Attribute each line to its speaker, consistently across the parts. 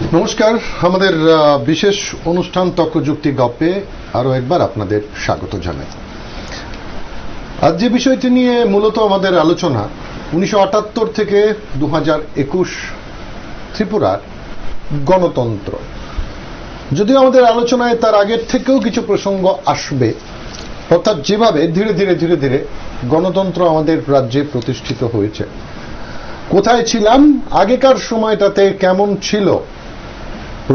Speaker 1: নমস্কার, আমাদের বিশেষ অনুষ্ঠান তর্কযুক্তি গপ্পে আরো একবার আপনাদের স্বাগত জানাই। আজ যে বিষয়টি নিয়ে মূলত আমাদের আলোচনা 1978 থেকে 2021 ত্রিপুরার গণতন্ত্র। যদিও আমাদের আলোচনায় তার আগের থেকেও কিছু প্রসঙ্গ আসবে, অর্থাৎ যেভাবে ধীরে ধীরে গণতন্ত্র আমাদের রাজ্যে প্রতিষ্ঠিত হয়েছে, কোথায় ছিলাম আগেকার সময়টাতে, কেমন ছিল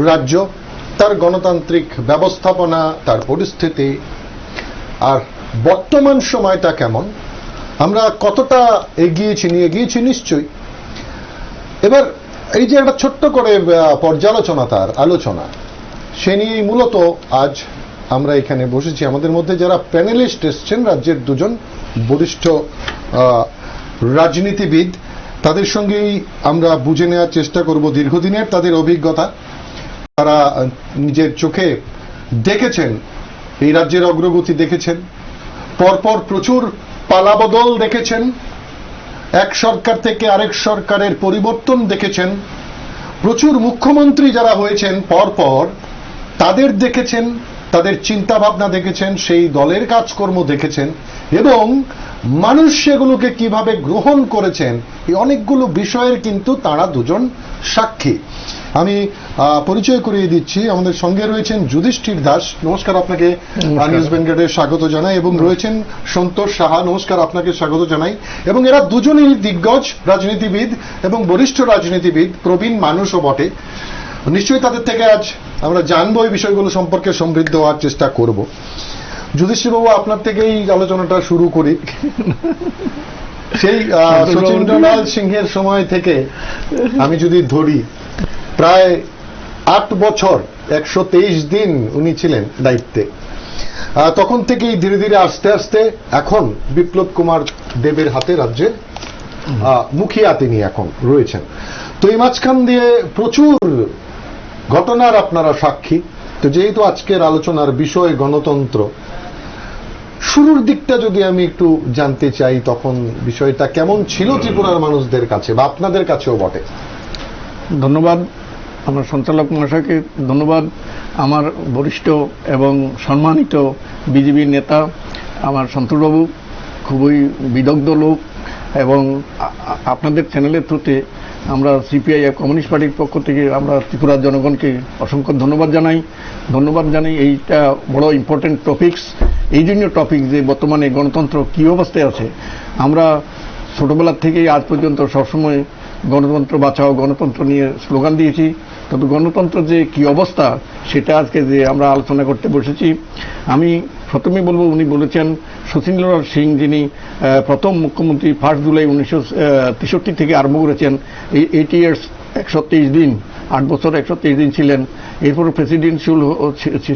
Speaker 1: রাজ্য, তার গণতান্ত্রিক ব্যবস্থাপনা, তার পরিস্থিতি, আর বর্তমান সময়টা কেমন, আমরা কতটা এগিয়েছি, নিয়ে গিয়েছি নিশ্চয়ই। এবার এই যে একটা ছোট্ট করে পর্যালোচনা, তার আলোচনা, সে নিয়েই মূলত আজ আমরা এখানে বসেছি। আমাদের মধ্যে যারা প্যানেলিস্ট এসছেন, রাজ্যের দুজন বরিষ্ঠ রাজনীতিবিদ, তাদের সঙ্গেই আমরা বুঝে নেওয়ার চেষ্টা করব দীর্ঘদিনের তাদের অভিজ্ঞতা। তারা নিজের চোখে দেখেছেন, এই রাজ্যের অগ্রগতি দেখেছেন, পরপর প্রচুর পালাবদল দেখেছেন, এক সরকার থেকে আরেক সরকারের পরিবর্তন দেখেছেন, প্রচুর মুখ্যমন্ত্রী যারা হয়েছেন পরপর তাদের দেখেছেন, তাদের চিন্তা ভাবনা দেখেছেন, সেই দলের কাজকর্ম দেখেছেন, এবং মানুষ সেগুলোকে কিভাবে গ্রহণ করেছেন, এই অনেকগুলো বিষয়ের কিন্তু তারা দুজন সাক্ষী। আমি পরিচয় করিয়ে দিচ্ছি, আমাদের সঙ্গে রয়েছেন যুধিষ্ঠির দাস, নমস্কার আপনাকে, নিউজ বেঙ্গলে স্বাগত জানাই, এবং রয়েছেন সন্তোষ সাহা, নমস্কার আপনাকে স্বাগত জানাই। এবং এরা দুজনেই দিগ্গজ রাজনীতিবিদ এবং বরিষ্ঠ রাজনীতিবিদ, প্রবীণ মানুষও বটে। নিশ্চয়ই তাদের থেকে আজ আমরা জানবো এই বিষয়গুলো সম্পর্কে, সমৃদ্ধ হওয়ার চেষ্টা করব। যুধিষ্ঠির বাবু, আপনার থেকেই আলোচনাটা শুরু করি। সেই সচিন্দ্রলাল সিংহের সময় থেকে আমি যদি ধরি, প্রায় 8 বছর 123 দিন উনি ছিলেন দায়িত্বে। তখন থেকেই ধীরে ধীরে আস্তে আস্তে এখন বিপ্লব কুমার দেবের হাতে রাজ্যের মুখিয়া তিনি এখন রয়েছেন। তো এই মাঝখান দিয়ে প্রচুর ঘটনার আপনারা সাক্ষী। তো যেহেতু আজকের আলোচনার বিষয় গণতন্ত্র, শুরুর দিকটা যদি আমি একটু জানতে চাই, তখন বিষয়টা কেমন ছিল ত্রিপুরার মানুষদের কাছে বা আপনাদের কাছেও বটে।
Speaker 2: ধন্যবাদ আমার সঞ্চালক মহাশয়কে, ধন্যবাদ আমার বরিষ্ঠ এবং সম্মানিত বিজেপি নেতা আমার সন্তোষবাবু, খুবই বিদগ্ধ লোক, এবং আপনাদের চ্যানেলের থ্রুতে আমরা সিপিআই কমিউনিস্ট পার্টির পক্ষ থেকে আমরা ত্রিপুরার জনগণকে অসংখ্য ধন্যবাদ জানাই। এইটা বড় ইম্পর্টেন্ট টপিকস, এই জন্য টপিক যে বর্তমানে গণতন্ত্র কী অবস্থায় আছে। আমরা ছোটবেলার থেকেই আজ পর্যন্ত সবসময় গণতন্ত্র বাঁচাও, গণতন্ত্র নিয়ে স্লোগান দিয়েছি, তবে গণতন্ত্র যে কি অবস্থা সেটা আজকে যে আমরা আলোচনা করতে বসেছি। আমি প্রথমেই বলবো, উনি বলেছেন শচীন্দ্রলাল সিং, যিনি প্রথম মুখ্যমন্ত্রী 1 জুলাই 1963 থেকে আরম্ভ করেছেন, এই 80 ইয়ার্স 123 দিন, 8 বছর 123 দিন ছিলেন। এরপর প্রেসিডেন্সিয়াল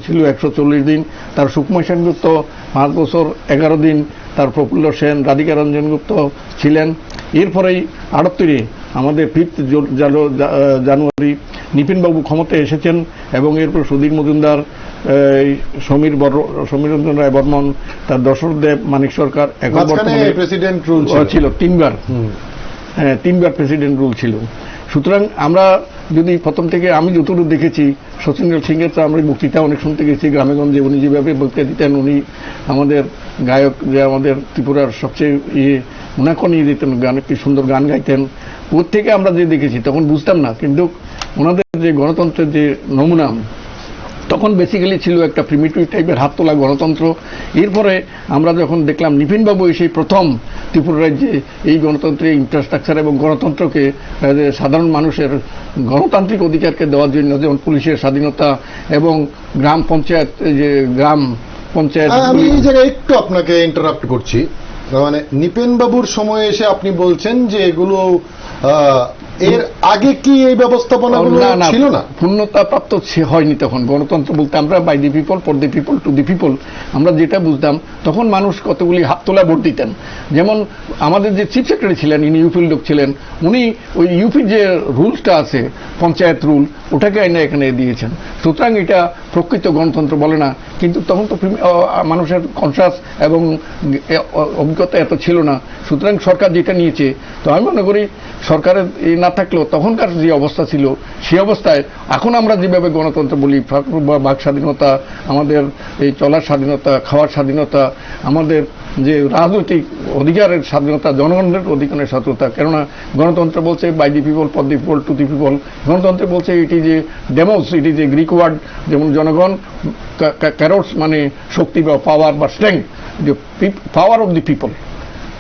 Speaker 2: ছিল 140 দিন, তার সুকুমার সেনগুপ্ত 5 বছর 11 দিন, তার প্রফুল্ল সেন, রাধিকা রঞ্জন গুপ্ত ছিলেন। এরপরেই 78 আমাদের 5 জানুয়ারি নিপিনবাবু ক্ষমতায় এসেছেন, এবং এরপর সুধীর মজুমদার, সমীর রঞ্জন রায় বর্মন, তার দশরথ দেব, মানিক সরকার, এখন বর্তমানে প্রেসিডেন্ট রুল ছিল 3বার প্রেসিডেন্ট রুল ছিল। সুতরাং আমরা যদি প্রথম থেকে আমি যতটুকু দেখেছি, শচীন্দ্রলাল সিংয়ের তো আমরা বক্তৃতা অনেক শুনতে গেছি গ্রামে গঞ্জে, উনি যেভাবে বক্তৃতা দিতেন, উনি আমাদের গায়ক, যে আমাদের ত্রিপুরার সবচেয়ে উনাকে নিয়ে দিতেন, গান, কি সুন্দর গান গাইতেন। ওর থেকে আমরা যে দেখেছি তখন বুঝতাম না, কিন্তু ওনাদের যে গণতন্ত্রের যে নমুনা তখন বেসিক্যালি ছিল একটা প্রিমিটিভ টাইপের হাত তোলা গণতন্ত্র। এরপরে আমরা যখন দেখলাম নিপিনবাবু সেই প্রথম ত্রিপুরা রাজ্যে এই গণতন্ত্রের ইনফ্রাস্ট্রাকচার এবং গণতন্ত্রকে সাধারণ মানুষের গণতান্ত্রিক অধিকারকে দেওয়ার জন্য, যেমন পুলিশের স্বাধীনতা এবং গ্রাম পঞ্চায়েত, যে গ্রাম পঞ্চায়েত।
Speaker 1: আমি এই জায়গায় একটু আপনাকে ইন্টারাপ্ট করছি, মানে নিপেনবাবুর সময় এসে আপনি বলছেন যে এগুলো এর আগে কি এই ব্যবস্থাপনাগুলো ছিল না?
Speaker 2: পূর্ণতা প্রাপ্ত হয়নি তখন। গণতন্ত্র বলতে আমরা by the people, for the people, to the people, আমরা যেটা বুঝতাম, তখন মানুষ কতগুলি হাত তোলা ভোট দিতেন। যেমন আমাদের যে চিফ সেক্রেটারি ছিলেন, ইনি ইউপির লোক ছিলেন, উনি ওই ইউপির যে রুলসটা আছে, পঞ্চায়েত রুল, ওটাকে আইনে এখানে দিয়েছেন। সুতরাং এটা প্রকৃত গণতন্ত্র বলে না। কিন্তু তখন তো মানুষের কনসাস এবং অভিজ্ঞতা এত ছিল না। সুতরাং সরকার যেটা নিয়েছে, তো আমি মনে করি সরকারের এই না থাকলেও তখনকার যে অবস্থা ছিল সেই অবস্থায় এখন আমরা যেভাবে গণতন্ত্র বলি, বাক স্বাধীনতা, আমাদের এই চলার স্বাধীনতা, খাওয়ার স্বাধীনতা, আমাদের যে রাজনৈতিক অধিকারের স্বাধীনতা, জনগণের অধিকারের স্বাধীনতা, কেননা গণতন্ত্র বলছে by the people, for the people, to the people. গণতন্ত্র বলছে it is a demos, it is a Greek word, যেমন জনগণ, ক্যারোস মানে শক্তি বা পাওয়ার বা strength, power of the people.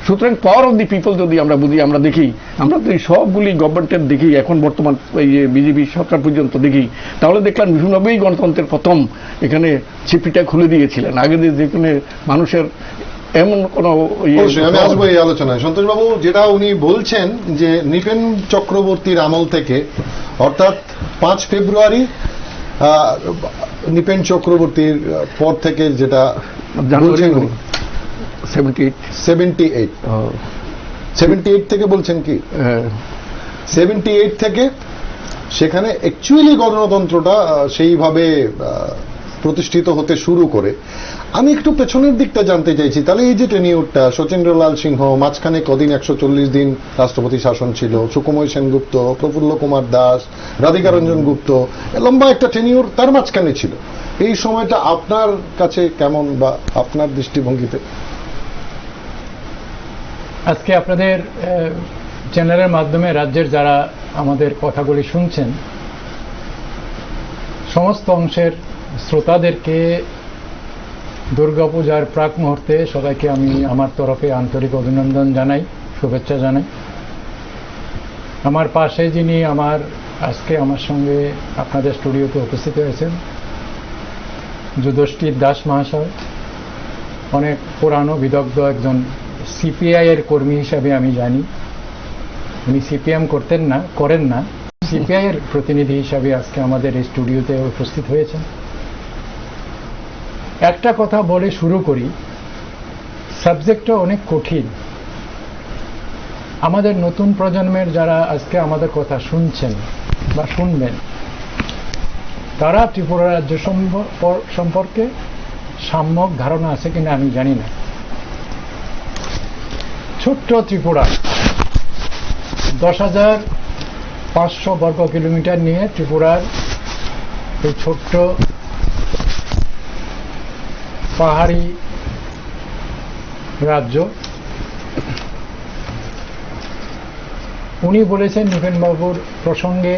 Speaker 2: সুতরাং পাওয়ার অফ দি পিপল যদি আমরা বুঝি, আমরা দেখি, আমরা যদি সবগুলি গভর্নমেন্টের দেখি, এখন বর্তমান এই যে বিজেপি সরকার পর্যন্ত দেখি, তাহলে দেখলাম বিভিন্নভাবেই গণতন্ত্রের প্রথম এখানে ছিপিটা খুলে দিয়েছিলেন। আগে যেখানে মানুষের এমন কোনো
Speaker 1: আমি আসবো এই আলোচনায়। সন্তোষবাবু, যেটা উনি বলছেন যে নৃপেন চক্রবর্তীর আমল থেকে, অর্থাৎ 5 ফেব্রুয়ারি নৃপেন চক্রবর্তীর পর থেকে যেটা বলছেন উনি 78 থেকে বলছেন কি 78 থেকে সেখানে অ্যাকচুয়ালি গণতন্ত্রটা সেইভাবে প্রতিষ্ঠিত হতে শুরু করে। আমি একটু পেছনের দিকটা জানতে চাইছি, তাহলে এই যে টেনিউরটা, শচীন্দ্রলাল সিংহ, মাঝখানে কদিন 140 দিন রাষ্ট্রপতি শাসন ছিল, সুকুময় সেনগুপ্ত, প্রফুল্ল কুমার দাস, রাধিকা রঞ্জন গুপ্ত, লম্বা একটা টেনিউর তার মাঝখানে ছিল। এই সময়টা আপনার কাছে কেমন, বা আপনার দৃষ্টিভঙ্গিতে?
Speaker 3: আজকে আপনাদের চ্যানেলের মাধ্যমে রাজ্যের যারা আমাদের কথাগুলি শুনছেন, সমস্ত অংশের শ্রোতাদেরকে দুর্গাপূজার প্রাক মুহূর্তে সবাইকে আমি আমার তরফে আন্তরিক অভিনন্দন জানাই, শুভেচ্ছা জানাই। আমার পাশে যিনি আজকে আমার সঙ্গে আপনাদের স্টুডিওতে উপস্থিত হয়েছেন, যুধিষ্ঠির দাস মহাশয়, অনেক পুরানো বিদগ্ধ একজন সিপিআই এর কর্মী হিসাবে আমি জানি। উনি সিপিএম করেন না, সিপিআই এর প্রতিনিধি হিসাবে আজকে আমাদের এই স্টুডিওতে উপস্থিত হয়েছেন। একটা কথা বলে শুরু করি, সাবজেক্টটা অনেক কঠিন। আমাদের নতুন প্রজন্মের যারা আজকে আমাদের কথা শুনছেন বা শুনবেন, তারা ত্রিপুরা রাজ্য সম্পর্কে সম্যক ধারণা আছে কিনা আমি জানি না। ছোট্ট ত্রিপুরা, 10,500 বর্গ কিলোমিটার নিয়ে ত্রিপুরার এই ছোট্ট পাহাড়ি রাজ্য। উনি বলেছেন নৃপেন বাবুর প্রসঙ্গে,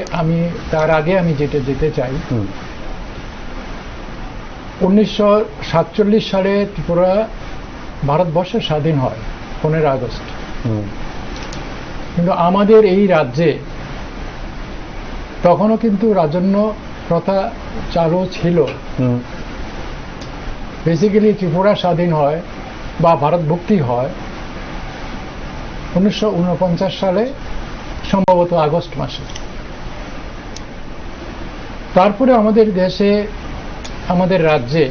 Speaker 3: তার আগে আমি যেতে চাই, 1947 সালে ত্রিপুরা ভারতবর্ষের স্বাধীন হয় 15 আগস্ট। কিন্তু আমাদের এই রাজ্যে তখনও কিন্তু রাজন্য প্রথা চালু ছিল। বেসিক্যালি ত্রিপুরা স্বাধীন হয় বা ভারতভুক্তি হয় 1949 সালে, সম্ভবত আগস্ট মাসে। তারপরে আমাদের দেশে, আমাদের রাজ্যে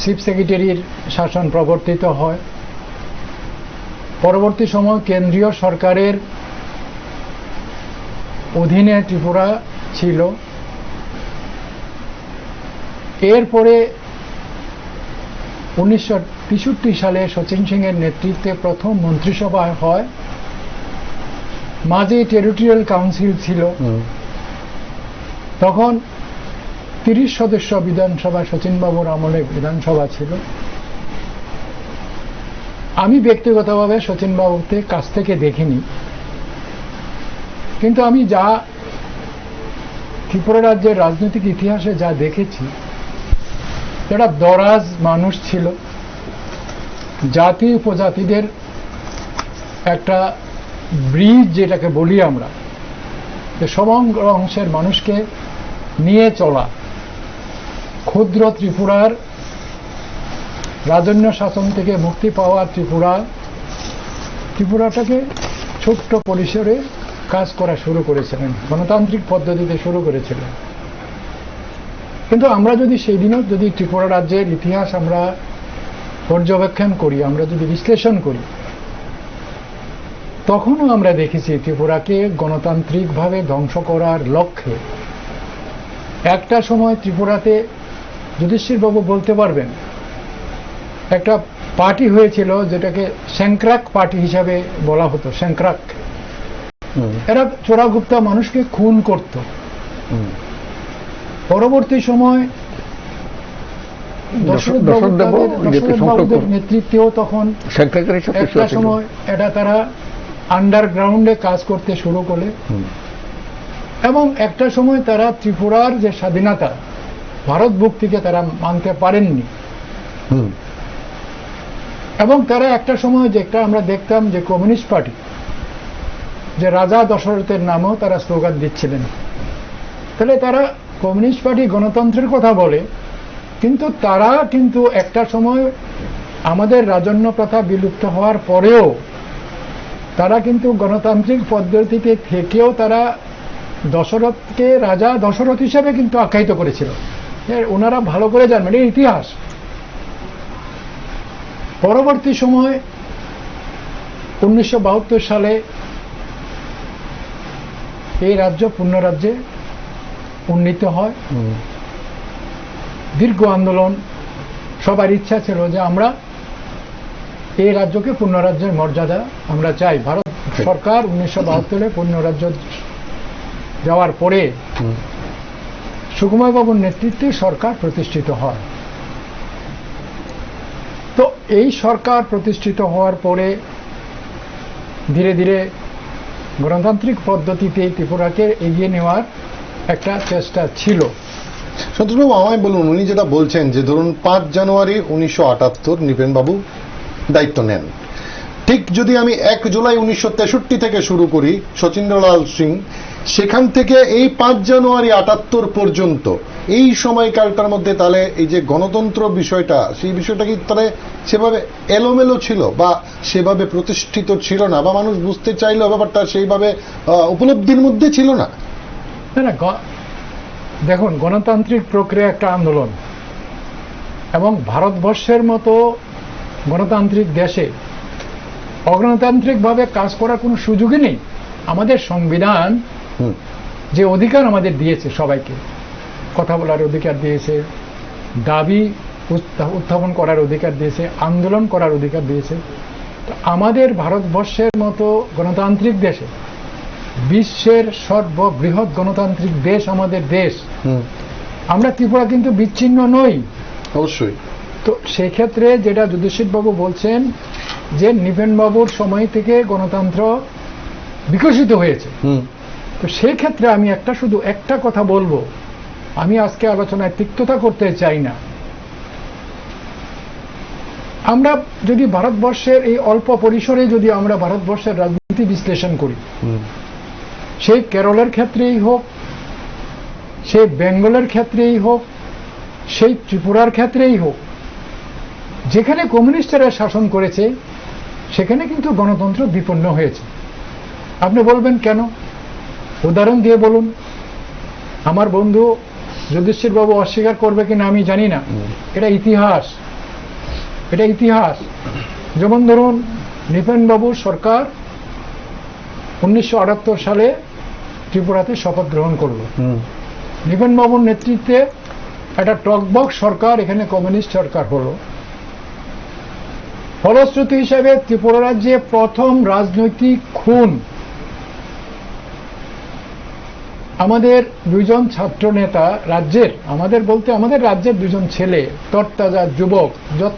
Speaker 3: চিফ সেক্রেটারির শাসন প্রবর্তিত হয়। পরবর্তী সময় কেন্দ্রীয় সরকারের অধীনে ত্রিপুরা ছিল। এরপরে 1963 সালে শচীন সিং এর নেতৃত্বে প্রথম মন্ত্রিসভা হয়। মাঝে টেরিটোরিয়াল কাউন্সিল ছিল। তখন 30 সদস্য বিধানসভা, শচীন বাবুর আমলে বিধানসভা ছিল। আমি ব্যক্তিগতভাবে শচীন বাবুকে কাছ থেকে দেখিনি, কিন্তু আমি যা ত্রিপুরা রাজ্যের রাজনৈতিক ইতিহাসে যা দেখেছি, এটা দরাজ মানুষ ছিল। জাতি উপজাতিদের একটা ব্রিজ যেটাকে বলি আমরা, সমগ্র অংশের মানুষকে নিয়ে চলা। ক্ষুদ্র ত্রিপুরার রাজন্য শাসন থেকে মুক্তি পাওয়া ত্রিপুরাটাকে ছোট্ট পরিসরে কাজ করা শুরু করেছিলেন, গণতান্ত্রিক পদ্ধতিতে শুরু করেছিলেন। কিন্তু আমরা যদি সেই দিনও যদি ত্রিপুরা রাজ্যের ইতিহাস আমরা পর্যবেক্ষণ করি, আমরা যদি বিশ্লেষণ করি, তখনও আমরা দেখেছি ত্রিপুরাকে গণতান্ত্রিকভাবে ধ্বংস করার লক্ষ্যে একটা সময় ত্রিপুরাতে, যুধিষ্ঠির বাবু বলতে পারবেন, একটা পার্টি হয়েছিল যেটাকে স্যাংক্রাক পার্টি হিসাবে বলা হতো। স্যাংক্রাক এরা চোরাগুপ্তা মানুষকে খুন করত। পরবর্তী সময় দশরথ বাবুদের নেতৃত্বেও তখন একটা সময় এটা তারা আন্ডারগ্রাউন্ডে কাজ করতে শুরু করে এবং একটা সময় তারা ত্রিপুরার যে স্বাধীনতা ভারত বুক থেকে তারা মানতে পারেননি এবং তারা একটা সময় যেটা আমরা দেখতাম যে কমিউনিস্ট পার্টি যে রাজা দশরথের নামও তারা স্লোগান দিচ্ছিলেন। তাহলে তারা কমিউনিস্ট পার্টি গণতন্ত্রের কথা বলে, কিন্তু তারা কিন্তু একটা সময় আমাদের রাজন্য প্রথা বিলুপ্ত হওয়ার পরেও তারা কিন্তু গণতান্ত্রিক পদ্ধতিতে থেকেও তারা দশরথকে রাজা দশরথ হিসেবে কিন্তু আখ্যায়িত করেছিল। ওনারা ভালো করে জানবেন এই ইতিহাস। পরবর্তী সময় 1972 সালে এই রাজ্য পূর্ণরাজ্যে উন্নীত হয়। দীর্ঘ আন্দোলন, সবার ইচ্ছা ছিল যে আমরা এই রাজ্যকে পূর্ণরাজ্যের মর্যাদা আমরা চাই। ভারত সরকার 1972 পূর্ণরাজ্য যাওয়ার পরে সুকুমার বাবুর নেতৃত্বে সরকার প্রতিষ্ঠিত হয়। তো এই সরকার প্রতিষ্ঠিত হওয়ার পরে ধীরে ধীরে গণতান্ত্রিক পদ্ধতিতে ত্রিপুরাকে এগিয়ে নেওয়ার একটা চেষ্টা ছিল।
Speaker 1: সন্তোষবাবু আমায় বলুন, উনি যেটা বলছেন যে ধরুন 5 জানুয়ারি 1978 নৃপেনবাবু দায়িত্ব নেন, ঠিক যদি আমি 1 জুলাই 1963 থেকে শুরু করি শচীন্দ্রলাল সিং, সেখান থেকে এই 5 জানুয়ারি 78 পর্যন্ত এই সময়কালটার মধ্যে তাহলে এই যে গণতন্ত্র বিষয়টা, সেই বিষয়টা কি তাহলে সেভাবে এলোমেলো ছিল বা সেভাবে প্রতিষ্ঠিত ছিল না, বা মানুষ বুঝতে চাইলেও ব্যাপারটা সেইভাবে উপলব্ধির মধ্যে ছিল না?
Speaker 3: না, দেখুন, গণতান্ত্রিক প্রক্রিয়া একটা আন্দোলন এবং ভারতবর্ষের মতো গণতান্ত্রিক দেশে অগণতান্ত্রিকভাবে কাজ করার কোনো সুযোগই নেই। আমাদের সংবিধান যে অধিকার আমাদের দিয়েছে, সবাইকে কথা বলার অধিকার দিয়েছে, দাবি উত্থাপন করার অধিকার দিয়েছে, আন্দোলন করার অধিকার দিয়েছে। তো আমাদের ভারতবর্ষের মতো গণতান্ত্রিক দেশে, বিশ্বের সর্ববৃহৎ গণতান্ত্রিক দেশ আমাদের দেশ, আমরা ত্রিপুরা কিন্তু বিচ্ছিন্ন নই।
Speaker 1: অবশ্যই।
Speaker 3: তো সেক্ষেত্রে যেটা যুধিষ্ঠির বাবু বলছেন যে নৃপেনবাবুর সময় থেকে গণতন্ত্র বিকশিত হয়েছে, তো সেই ক্ষেত্রে আমি শুধু একটা কথা বলবো, আমি আজকে আলোচনায় তিক্ততা করতে চাই না। আমরা যদি ভারতবর্ষের এই অল্প পরিসরে যদি আমরা ভারতবর্ষের রাজনীতি বিশ্লেষণ করি, সেই কেরলের ক্ষেত্রেই হোক, সেই বেঙ্গলের ক্ষেত্রেই হোক, সেই ত্রিপুরার ক্ষেত্রেই হোক, যেখানে কমিউনিস্টরা শাসন করেছে সেখানে কিন্তু গণতন্ত্র বিপন্ন হয়েছে। আপনি বলবেন কেন? উদাহরণ দিয়ে বলুন। আমার বন্ধু যুধিষ্ঠির বাবু অস্বীকার করবে কিনা আমি জানি না, এটা ইতিহাস, এটা ইতিহাস। যেমন ধরুন, নৃপেনবাবুর সরকার 1978 সালে ত্রিপুরাতে শপথ গ্রহণ করল। নৃপেনবাবুর নেতৃত্বে একটা টকবক সরকার, এখানে কমিউনিস্ট সরকার হলো। ফলশ্রুতি হিসাবে ত্রিপুরা রাজ্যে প্রথম রাজনৈতিক খুন আমাদের 2 জন ছাত্র নেতা, রাজ্যের, আমাদের বলতে আমাদের রাজ্যের 2 জন ছেলে, তরতাজা যুবক,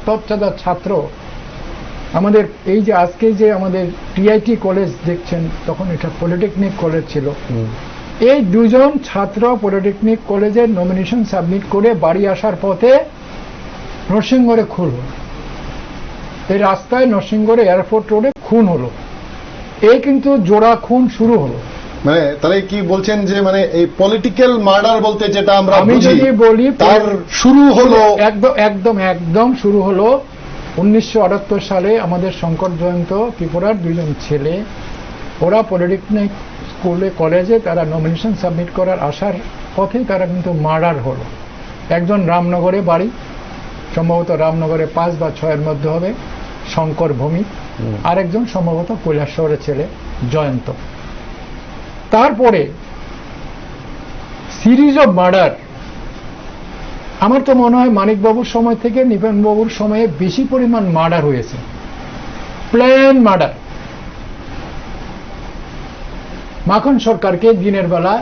Speaker 3: তরতাজা ছাত্র, আমাদের এই যে আজকে যে আমাদের টিআইটি কলেজ দেখছেন, তখন এটা পলিটেকনিক কলেজ ছিল। এই 2 জন ছাত্র পলিটেকনিক কলেজের নমিনেশন সাবমিট করে বাড়ি আসার পথে নরসিংগড়ে খুন হল। এই রাস্তায় নরসিংগড়ে এয়ারপোর্ট রোডে খুন হলো। এই কিন্তু জোড়া খুন শুরু হলো।
Speaker 1: মানে তাহলে কি বলছেন যে মানে এই পলিটিক্যাল মার্ডার বলতে যেটা আমরা
Speaker 3: আমি যদি বলি
Speaker 1: তার শুরু হলো,
Speaker 3: একদম শুরু হলো 1978 সালে। আমাদের শঙ্কর জয়ন্ত ত্রিপুরার 2 জন ছেলে, ওরা পলিটেকনিক স্কুলে কলেজে তারা নমিনেশন সাবমিট করার আসার পথেই তারা কিন্তু মার্ডার হলো। একজন রামনগরে বাড়ি, সম্ভবত রামনগরে 5 বা 6 মধ্যে হবে, শঙ্কর ভৌমিক, আরেকজন সম্ভবত কৈলাসহরের ছেলে জয়ন্ত। তারপরে সিরিজ অফ মার্ডার, আমার তো মনে হয় মানিকবাবুর সময় থেকে নৃপেনবাবুর সময়ে বেশি পরিমাণ মার্ডার হয়েছে, প্ল্যান মার্ডার। মাখন সরকারকে দিনের বেলা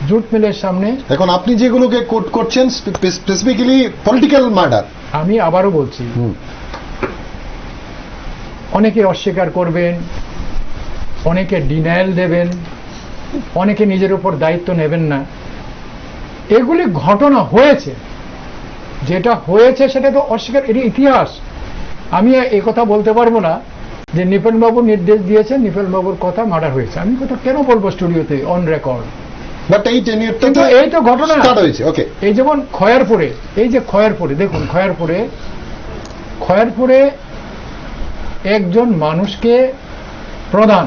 Speaker 3: জুট মিলের সামনে,
Speaker 1: এখন আপনি যেগুলোকে কোট করছেন স্পেসিফিক্যালি পলিটিক্যাল মার্ডার।
Speaker 3: আমি আবারও বলছি, অনেকে অস্বীকার করবেন, অনেকে ডিনায়াল দেবেন, অনেকে নিজের উপর দায়িত্ব নেবেন না। এগুলি ঘটনা হয়েছে, যেটা হয়েছে সেটা তো অস্বীকার, এর ইতিহাস। আমি এই কথা বলতে পারবো না যে নিপেনবাবু নির্দেশ দিয়েছেন, নিপেনবাবুর কথা মার্ডার হয়েছে। আমি কথা কেন বলবো স্টুডিওতে অন রেকর্ড?
Speaker 1: বাট এই টেনিয়রটা
Speaker 3: কিন্তু এই তো ঘটনা
Speaker 1: স্টার্ট হয়েছে। ওকে,
Speaker 3: এই যেমন খয়ারপুরে, এই যে খয়ারপুরে দেখুন, খয়ারপুরে একজন মানুষকে প্রধান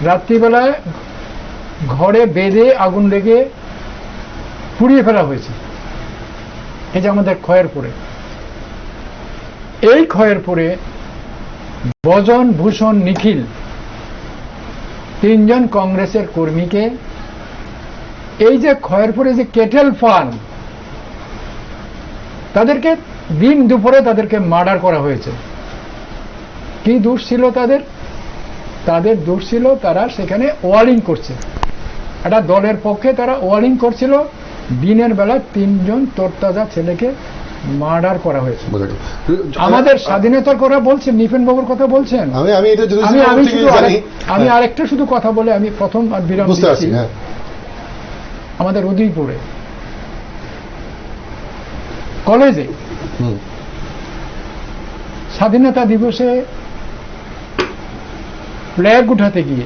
Speaker 3: রাত্রিবেলায় ঘরে বেঁধে আগুন লেগে পুড়িয়ে ফেলা হয়েছে। এই যে আমাদের খয়ারপুরে, এই খয়ারপুরে বজন, ভূষণ, নিখিল তিনজন কংগ্রেসের কর্মীকে এই যে খয়েরপুরে যে কেটেল ফার্ম, তাদেরকে দিন দুপুরে তাদেরকে মার্ডার করা হয়েছে। কি দোষ ছিল তাদের? তাদের দোষ ছিল তারা সেখানে ওয়ারিং করছে, একটা দলের পক্ষে তারা ওয়ারিং করছিল। দিনের বেলা তিনজন তোরতাজা ছেলেকে মার্ডার করা হয়েছে। আমাদের স্বাধীনতার কথা বলছেন, নিপেন বাবুর কথা বলছেন। আমি আরেকটা শুধু কথা বলে আমি প্রথম বিরাম দিচ্ছি। আমাদের উদয়পুরে কলেজে স্বাধীনতা দিবসে ফ্ল্যাগ উঠাতে গিয়ে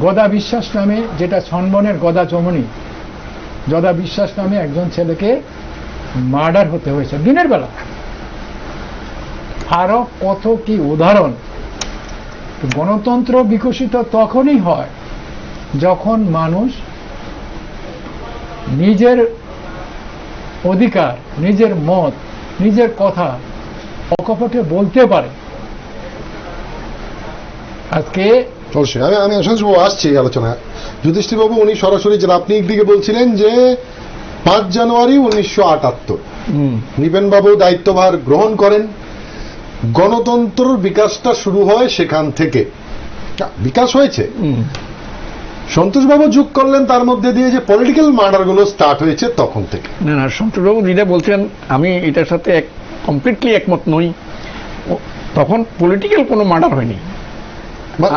Speaker 3: গদা বিশ্বাস নামে, যেটা ছনবনের গদা চমনি, গদা বিশ্বাস নামে একজন ছেলেকে মার্ডার হতে হয়েছে দিনের বেলা। আরো কত কি উদাহরণ। গণতন্ত্র বিকশিত তখনই হয় যখন মানুষ নিজের অধিকার, নিজের মত, নিজের কথা অকপটে বলতে পারে। আজকে
Speaker 1: অবশ্যই আমি আসছি আলোচনা। যুধিষ্ঠির বাবু, উনি সরাসরি আপনি একদিকে বলছিলেন যে 5 জানুয়ারি 1978 নিপেন বাবু দায়িত্বভার গ্রহণ করেন, গণতন্ত্রের বিকাশটা শুরু হয় সেখান থেকে। বিকাশ হয়েছে, সন্তোষবাবু যোগ করলেন তার মধ্যে দিয়ে যে পলিটিক্যাল মার্ডার গুলো স্টার্ট হয়েছে তখন থেকে।
Speaker 2: না, সন্তোষবাবু যেটা বলছেন আমি এটার সাথে কমপ্লিটলি একমত নই। তখন পলিটিক্যাল কোনো মার্ডার হয়নি।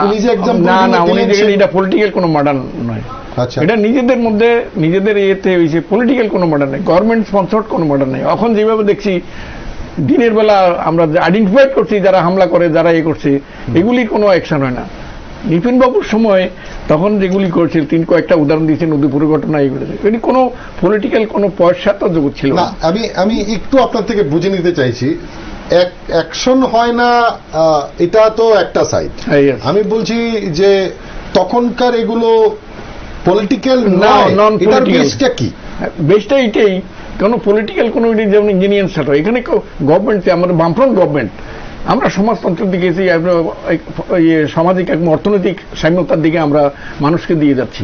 Speaker 1: উনি যে
Speaker 2: না, উনি দেখেন এটা পলিটিক্যাল কোনো মার্ডার নয়।
Speaker 1: আচ্ছা,
Speaker 2: এটা নিজেদের মধ্যে নিজেদের ইয়েতে হয়েছে, পলিটিক্যাল কোনো মার্ডার নেই, গভর্নমেন্ট স্পন্সর্ড কোনো মার্ডার নেই। এখন যেভাবে দেখছি দিনের বেলা আমরা আইডেন্টিফাইড করছি যারা হামলা করে, যারা করছে, এগুলির কোনো অ্যাকশন হয় না। নিপেন বাবুর সময় তখন যেগুলি করেছিল, তিনি কয়েকটা উদাহরণ দিয়েছেন, উদয়পুরের ঘটনা এগুলো, এটি কোনো পলিটিক্যাল কোনো পয়সাত জগৎ ছিল না।
Speaker 1: আমি একটু আপনার থেকে বুঝে নিতে চাইছি, অ্যাকশন হয় না এটা তো একটা সাইড। আমি বলছি যে তখনকার এগুলো পলিটিক্যাল নয়, এটার বেসটা কি?
Speaker 2: বেসটা এটাই, কোনো পলিটিক্যাল কোনো যেমন ইঞ্জিনিয়ার সেটা, এখানে গভর্নমেন্ট, আমাদের বামফ্রন্ট গভর্নমেন্ট, আমরা সমাজতন্ত্রের দিকে সামাজিক এবং অর্থনৈতিক স্বাধীনতার দিকে আমরা মানুষকে দিয়ে যাচ্ছি।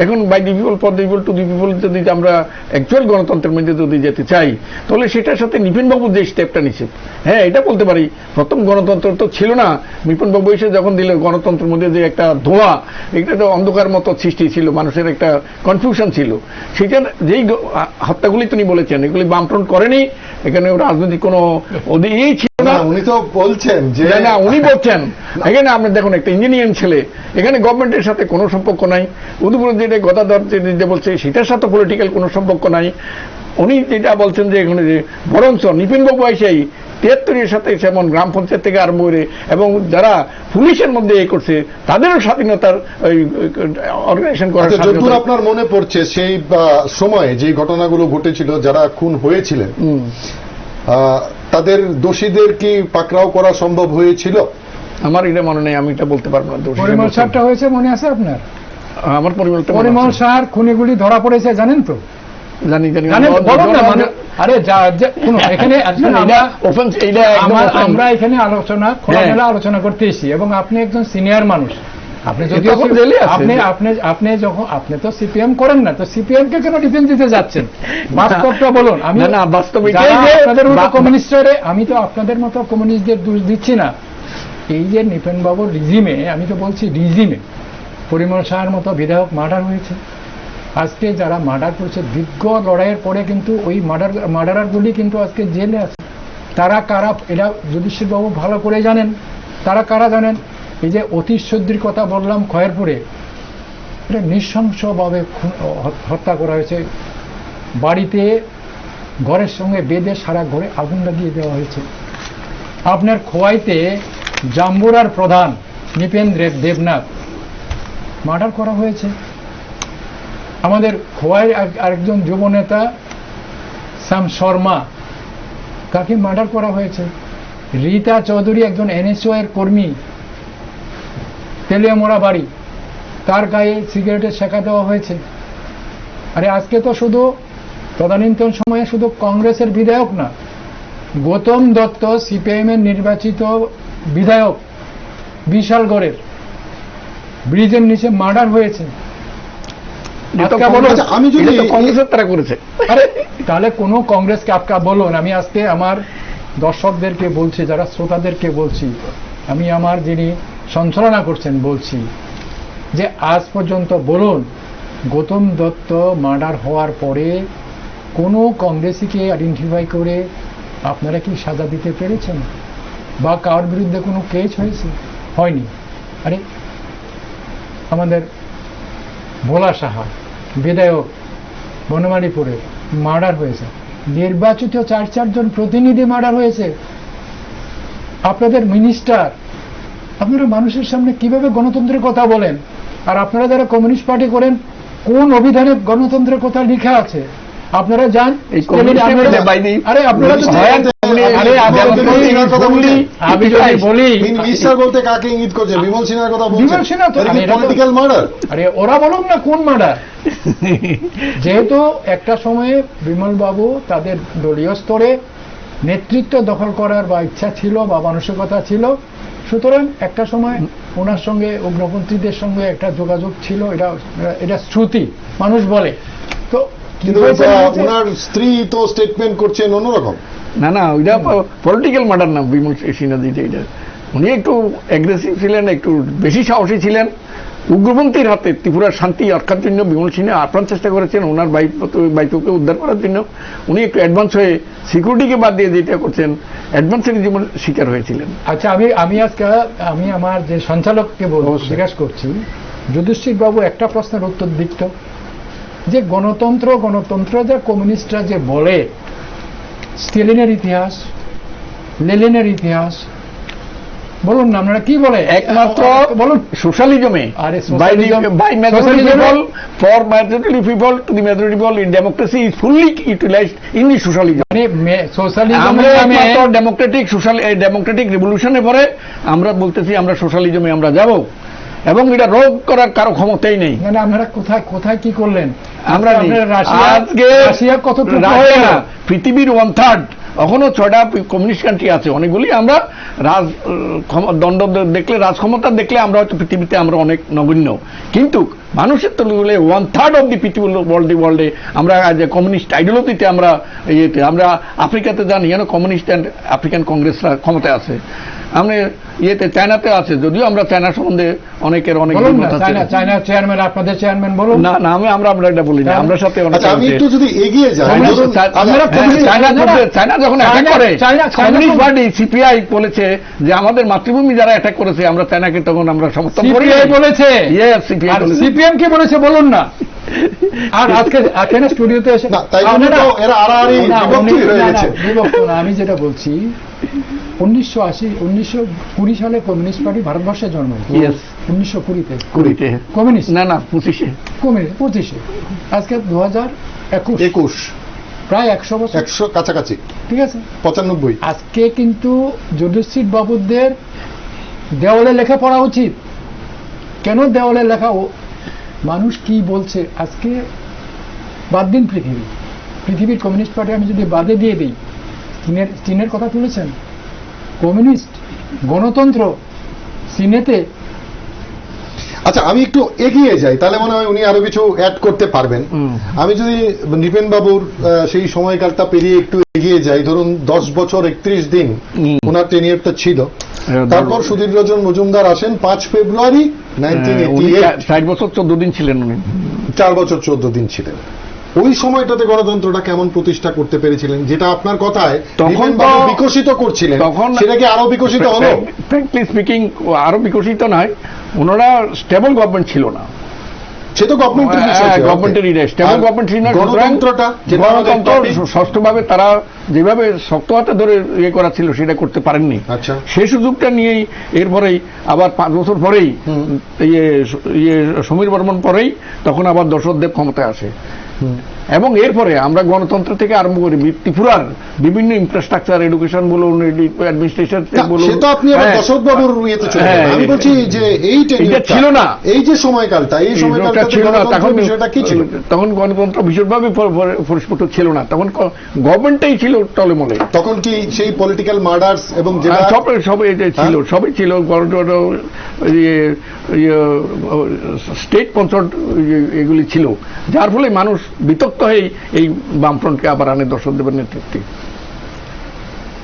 Speaker 2: এখন by the people for the people to the people যদি আমরা অ্যাকচুয়াল গণতন্ত্রের মধ্যে যদি যেতে চাই, তাহলে সেটার সাথে নিপেনবাবু যে স্টেপটা নিচ্ছে, হ্যাঁ এটা বলতে পারি প্রথম গণতন্ত্র তো ছিল না। নিপেনবাবু এসে যখন দিল গণতন্ত্রের মধ্যে যে একটা ধোঁয়া, এটা তো অন্ধকার মতো সৃষ্টি ছিল, মানুষের একটা কনফিউশন ছিল। সেটার যেই হত্যাগুলি তিনি বলেছেন, এগুলি বামফ্রন্ট করেনি, এখানে রাজনৈতিক কোনো ইয়েই ছিল না।
Speaker 1: উনি তো বলছেন যে
Speaker 2: না, উনি বলছেন এখানে আপনি দেখুন একটা ইঞ্জিনিয়ারিং ছেলে, এখানে গভর্নমেন্টের সাথে কোনো সম্পর্ক নাই। উদয়পুর যেটা গদাধর যে বলছে সেটার সাথে পলিটিক্যাল কোনো সম্পর্ক নাই। উনি যেটা বলছেন যে এখানে যে বরঞ্চ নিপেনবাবু এসেই 73-এর সাথে যেমন গ্রাম পঞ্চায়েত থেকে আরম্ভ করে এবং যারা পুলিশের মধ্যে করছে তাদেরও স্বাধীনতার অর্গানাইজেশন করার।
Speaker 1: যতদূর আপনার মনে পড়ছে সেই সময়ে যে ঘটনাগুলো ঘটেছিল, যারা খুন হয়েছিলেন তাদের দোষীদের কি পাকড়াও করা সম্ভব হয়েছিল?
Speaker 2: আমার এটা মনে নেই, আমি এটা বলতে পারবো না।
Speaker 3: পরিমল সাহারটা হয়েছে মনে আছে আপনার?
Speaker 2: আমার
Speaker 3: পরিমল সাহার খুনিগুলি ধরা পড়েছে জানেন তো?
Speaker 2: জানি।
Speaker 3: আরে এখানে আমরা এখানে আলোচনা খোলামেলা আলোচনা করতে এসেছি, এবং আপনি একজন সিনিয়র মানুষ। আপনি যদিও আপনি যখন আপনি তো সিপিএম করেন না, তো সিপিএম কে কেন ডিফেন্স দিতে যাচ্ছেন? বাস্তবটা বলুন। আমি কমিউনিস্টের, আমি তো আপনাদের মতো কমিউনিস্টদের দোষ দিচ্ছি না। এই যে নৃপেনবাবুর রিজিমে, আমি তো বলছি রিজিমে, পরিমল শাহের মতো বিধায়ক মার্ডার হয়েছে। আজকে যারা মার্ডার করেছে, দীর্ঘ লড়াইয়ের পরে কিন্তু ওই মার্ডারারগুলি কিন্তু আজকে জেলে আছে। তারা কারা, এটা যুধিষ্ঠির বাবু ভালো করে জানেন। তারা কারা জানেন? এই যে অতীশ চৌধুরীর কথা বললাম খয়েরপুরে, এটা নৃশংসভাবে হত্যা করা হয়েছে। বাড়িতে ঘরের সঙ্গে বেঁধে সারা ঘরে আগুন লাগিয়ে দেওয়া হয়েছে। আপনার খোয়াইতে জাম্বুরার প্রধান নৃপেন্দ্র দেবনাথ মার্ডার করা হয়েছে। আমাদের খোয়াই আরেকজন যুব নেতা শ্যাম শর্মা, তাকে মার্ডার করা হয়েছে। রীতা চৌধুরী একজন এনএসও এর কর্মী, তেলিয়ামোড়া বাড়ি, তার গায়ে সিগারেটের শেখা দেওয়া হয়েছে। আরে আজকে তো শুধু তদানীন্তন সময়ে শুধু কংগ্রেসের বিধায়ক না, গৌতম দত্ত সিপিআইএম এর নির্বাচিত বিধায়ক বিশালগড়ের ব্রিজের নিচে মার্ডার হয়েছে।
Speaker 1: আমি যদি
Speaker 2: কংগ্রেসের তারা করেছে,
Speaker 3: আরে তাহলে কোন কংগ্রেসকে আপকা বলুন। আমি আজকে আমার দর্শকদেরকে বলছি, যারা শ্রোতাদেরকে বলছি, আমি আমার যিনি সঞ্চালনা করছেন বলছি যে আজ পর্যন্ত বলুন, গৌতম দত্ত মার্ডার হওয়ার পরে কোনো কংগ্রেসীকে আইডেন্টিফাই করে আপনারা কি সাজা দিতে পেরেছেন? বা কার বিরুদ্ধে কোনো কেস হয়েছে? হয়নি। আরে আমাদের ভোলা সাহা বিধায়ক বনমালীপুরে মার্ডার হয়েছে। নির্বাচিত 4-4 জন প্রতিনিধি মার্ডার হয়েছে। আপনাদের মিনিস্টার, আপনারা মানুষের সামনে কিভাবে গণতন্ত্রের কথা বলেন? আর আপনারা যারা কমিউনিস্ট পার্টি করেন, কোন অভিধানে গণতন্ত্রের কথা লেখা আছে? আপনারা যান, আরে আপনারা আমি যদি বলি
Speaker 1: মিনিস্টার বলতে কাকে ইঙ্গিত করছে? বিমল সিনহার কথা বলছেন?
Speaker 3: বিমল সিনহা তো
Speaker 1: পলিটিক্যাল মার্ডার।
Speaker 3: আরে ওরা বলুন না কোন মার্ডার। যেহেতু একটা সময়ে বিমল বাবু তাদের দলীয় স্তরে নেতৃত্ব দখল করার বা ইচ্ছা ছিল বা মানসিকতা ছিল, সুতরাং একটা সময় ওনার সঙ্গে উগ্রপন্থীদের সঙ্গে একটা যোগাযোগ ছিল। এটা শ্রুতি, মানুষ বলে। তো
Speaker 1: কিন্তু ওনার স্ত্রী তো স্টেটমেন্ট করছেন অন্যরকম।
Speaker 2: না না, ওইটা পলিটিক্যাল মার্ডার না বিমল সিনহা দিতে। এটা উনি একটু অ্যাগ্রেসিভ ছিলেন, একটু বেশি সাহসী ছিলেন। উগ্রপন্থীর হাতে ত্রিপুরার শান্তি রক্ষার জন্য বিমল সিনহা আপ্রাণ চেষ্টা করেছেন। ওনার বাইককে উদ্ধার করার জন্য উনি একটু অ্যাডভান্স হয়ে সিকিউরিটিকে বাদ দিয়ে যেটা করছেন, অ্যাডভান্সের জীবন শিকার হয়েছিলেন।
Speaker 3: আচ্ছা, আমি আজকে আমি আমার যে সঞ্চালককে জিজ্ঞাসা করছি, যুধিষ্ঠির বাবু একটা প্রশ্নের উত্তর দিত যে গণতন্ত্র যে কমিউনিস্টরা যে বলে, স্টেলিনের ইতিহাস, লেনিনের ইতিহাস, বলুন না আপনারা কি বলে?
Speaker 2: একমাত্র
Speaker 3: বলুন
Speaker 2: সোশ্যালিজমে, by majority people, for majority people to the majority people in democracy is fully utilized in the socialism.
Speaker 3: মানে সোশ্যালিজম
Speaker 2: আমরা একমাত্র ডেমোক্রেটিক রিভলিউশনের পরে আমরা বলতেছি আমরা সোশ্যালিজমে আমরা যাব, এবং এটা রোধ করার কারো ক্ষমতাই নেই।
Speaker 3: মানে আপনারা কোথায় কি করলেন?
Speaker 2: আমরা
Speaker 3: রাশিয়া কত
Speaker 2: পৃথিবীর 1/3 এখনো 6টা কমিউনিস্ট কান্ট্রি আছে, অনেকগুলি আমরা দণ্ড দেখলে, রাজক্ষমতা দেখলে আমরা হয়তো পৃথিবীতে আমরা অনেক নগণ্য, কিন্তু মানুষের তুলনায় 1/3 অব দি পৃথিবীর ওয়ার্ল্ডে আমরা কমিউনিস্ট আইডিওলজিতে আমরা আমরা আফ্রিকাতে যান, এখানে কমিউনিস্ট অ্যান্ড আফ্রিকান কংগ্রেসরা ক্ষমতায় আছে। আমরা চায়নাতে আছে, যদিও আমরা চায়না সম্বন্ধে অনেকের অনেক
Speaker 3: চায়না চেয়ারম্যান, আপনাদের চেয়ারম্যান বলুন
Speaker 2: না না, আমরা এটা বলি না, আমরা সাথে
Speaker 1: আমি একটু যদি এগিয়ে যাই,
Speaker 2: চায়না যখন অ্যাটাক করে, কমিউনিস্ট পার্টি সিপিআই বলেছে যে আমাদের মাতৃভূমি যারা অ্যাটাক করেছে আমরা চায়নাকে তখন আমরা সমর্থন করি
Speaker 3: বলেছে। সিপিএম কি বলেছে বলুন না। আর আজকে এখানে স্টুডিওতে এসে বিভক্ত না, আমি যেটা বলছি 1920 সালে কমিউনিস্ট পার্টি ভারতবর্ষে জন্ম, 1920-তে কমিউনিস্ট,
Speaker 2: না 25-এ,
Speaker 3: আজকে 2021, প্রায় 100 বছর,
Speaker 1: 100 কাছাকাছি,
Speaker 3: ঠিক আছে,
Speaker 1: 95।
Speaker 3: আজকে কিন্তু যুধিষ্ঠির বাবুদের দেওয়ালে লেখা পড়া উচিত। কেন দেওয়ালে লেখা? মানুষ কি বলছে আজকে বাদ দিন, পৃথিবীর কমিউনিস্ট পার্টি আমি যদি বাদে দিয়ে দিই, চীনের কথা তুলেছেন, কমিউনিস্ট গণতন্ত্র চীনেতে।
Speaker 1: আচ্ছা, আমি একটু এগিয়ে যাই, তাহলে মনে হয় উনি আরো কিছু অ্যাড করতে পারবেন। আমি যদি নৃপেন বাবুর সেই সময়কালটা পেরিয়ে একটু এগিয়ে যাই, ধরুন 10 বছর 31 দিন ওনার টেনিয়ারটা ছিল, তারপর সুধীর রঞ্জন মজুমদার আসেন 5 ফেব্রুয়ারি 1988।
Speaker 2: 60 বছর 14 দিন ছিলেন উনি।
Speaker 1: 4 বছর 14 দিন ছিলেন। ওই সময়টাতে গণতন্ত্রটা কেমন প্রতিষ্ঠা করতে পেরেছিলেন, যেটা আপনার কথায়
Speaker 2: তখন
Speaker 1: তখন বিকশিত করছিলেন,
Speaker 2: তখন
Speaker 1: সেটা কি আরো বিকশিত হলো?
Speaker 2: ফ্র্যাঙ্কলি স্পিকিং আরো বিকশিত নয়, ওনারা স্টেবল গভর্নমেন্ট ছিল না।
Speaker 1: সে তো গভর্নমেন্টের বিষয়,
Speaker 2: গভর্নমেন্টের স্টেবল গভর্নমেন্ট ছিল না।
Speaker 1: গণতন্ত্রটা
Speaker 2: ষষ্ঠভাবে তারা যেভাবে শক্ত হাতে ধরে ইয়ে করা ছিল সেটা করতে পারেননি।
Speaker 1: আচ্ছা,
Speaker 2: সেই সুযোগটা নিয়েই এরপরেই আবার 5 বছর পরেই সমীর বর্মন পরেই তখন আবার দশরথদেব ক্ষমতায় আসে। এবং এরপরে আমরা গণতন্ত্র থেকে আরম্ভ করি ত্রিপুরার বিভিন্ন ইনফ্রাস্ট্রাকচার, এডুকেশন বলুন, অ্যাডমিনিস্ট্রেশন বলুন,
Speaker 1: সেটা আপনি আবার দশরথ বাবুর ইয়েতে চলে যাবেন। আমি বলছি যে এই
Speaker 2: ছিল না,
Speaker 1: এই যে সময়কালটা, এই সময়কালটা ছিল না, তখন বিষয়টা কি ছিল?
Speaker 2: তখন গণতন্ত্র ভীষণভাবে পরিস্ফুট ছিল না, তখন গভর্নমেন্টটাই ছিল টলেমলে।
Speaker 1: তখন কি সেই পলিটিক্যাল মার্ডার্স এবং যেটা
Speaker 2: সব ছিল, সবই ছিল, স্টেট স্পন্সর্ড এগুলি ছিল, যার ফলে মানুষ বিতক্ত হয়ে এই বামফ্রন্টকে আবার আনে দশরথদেবের নেতৃত্বে।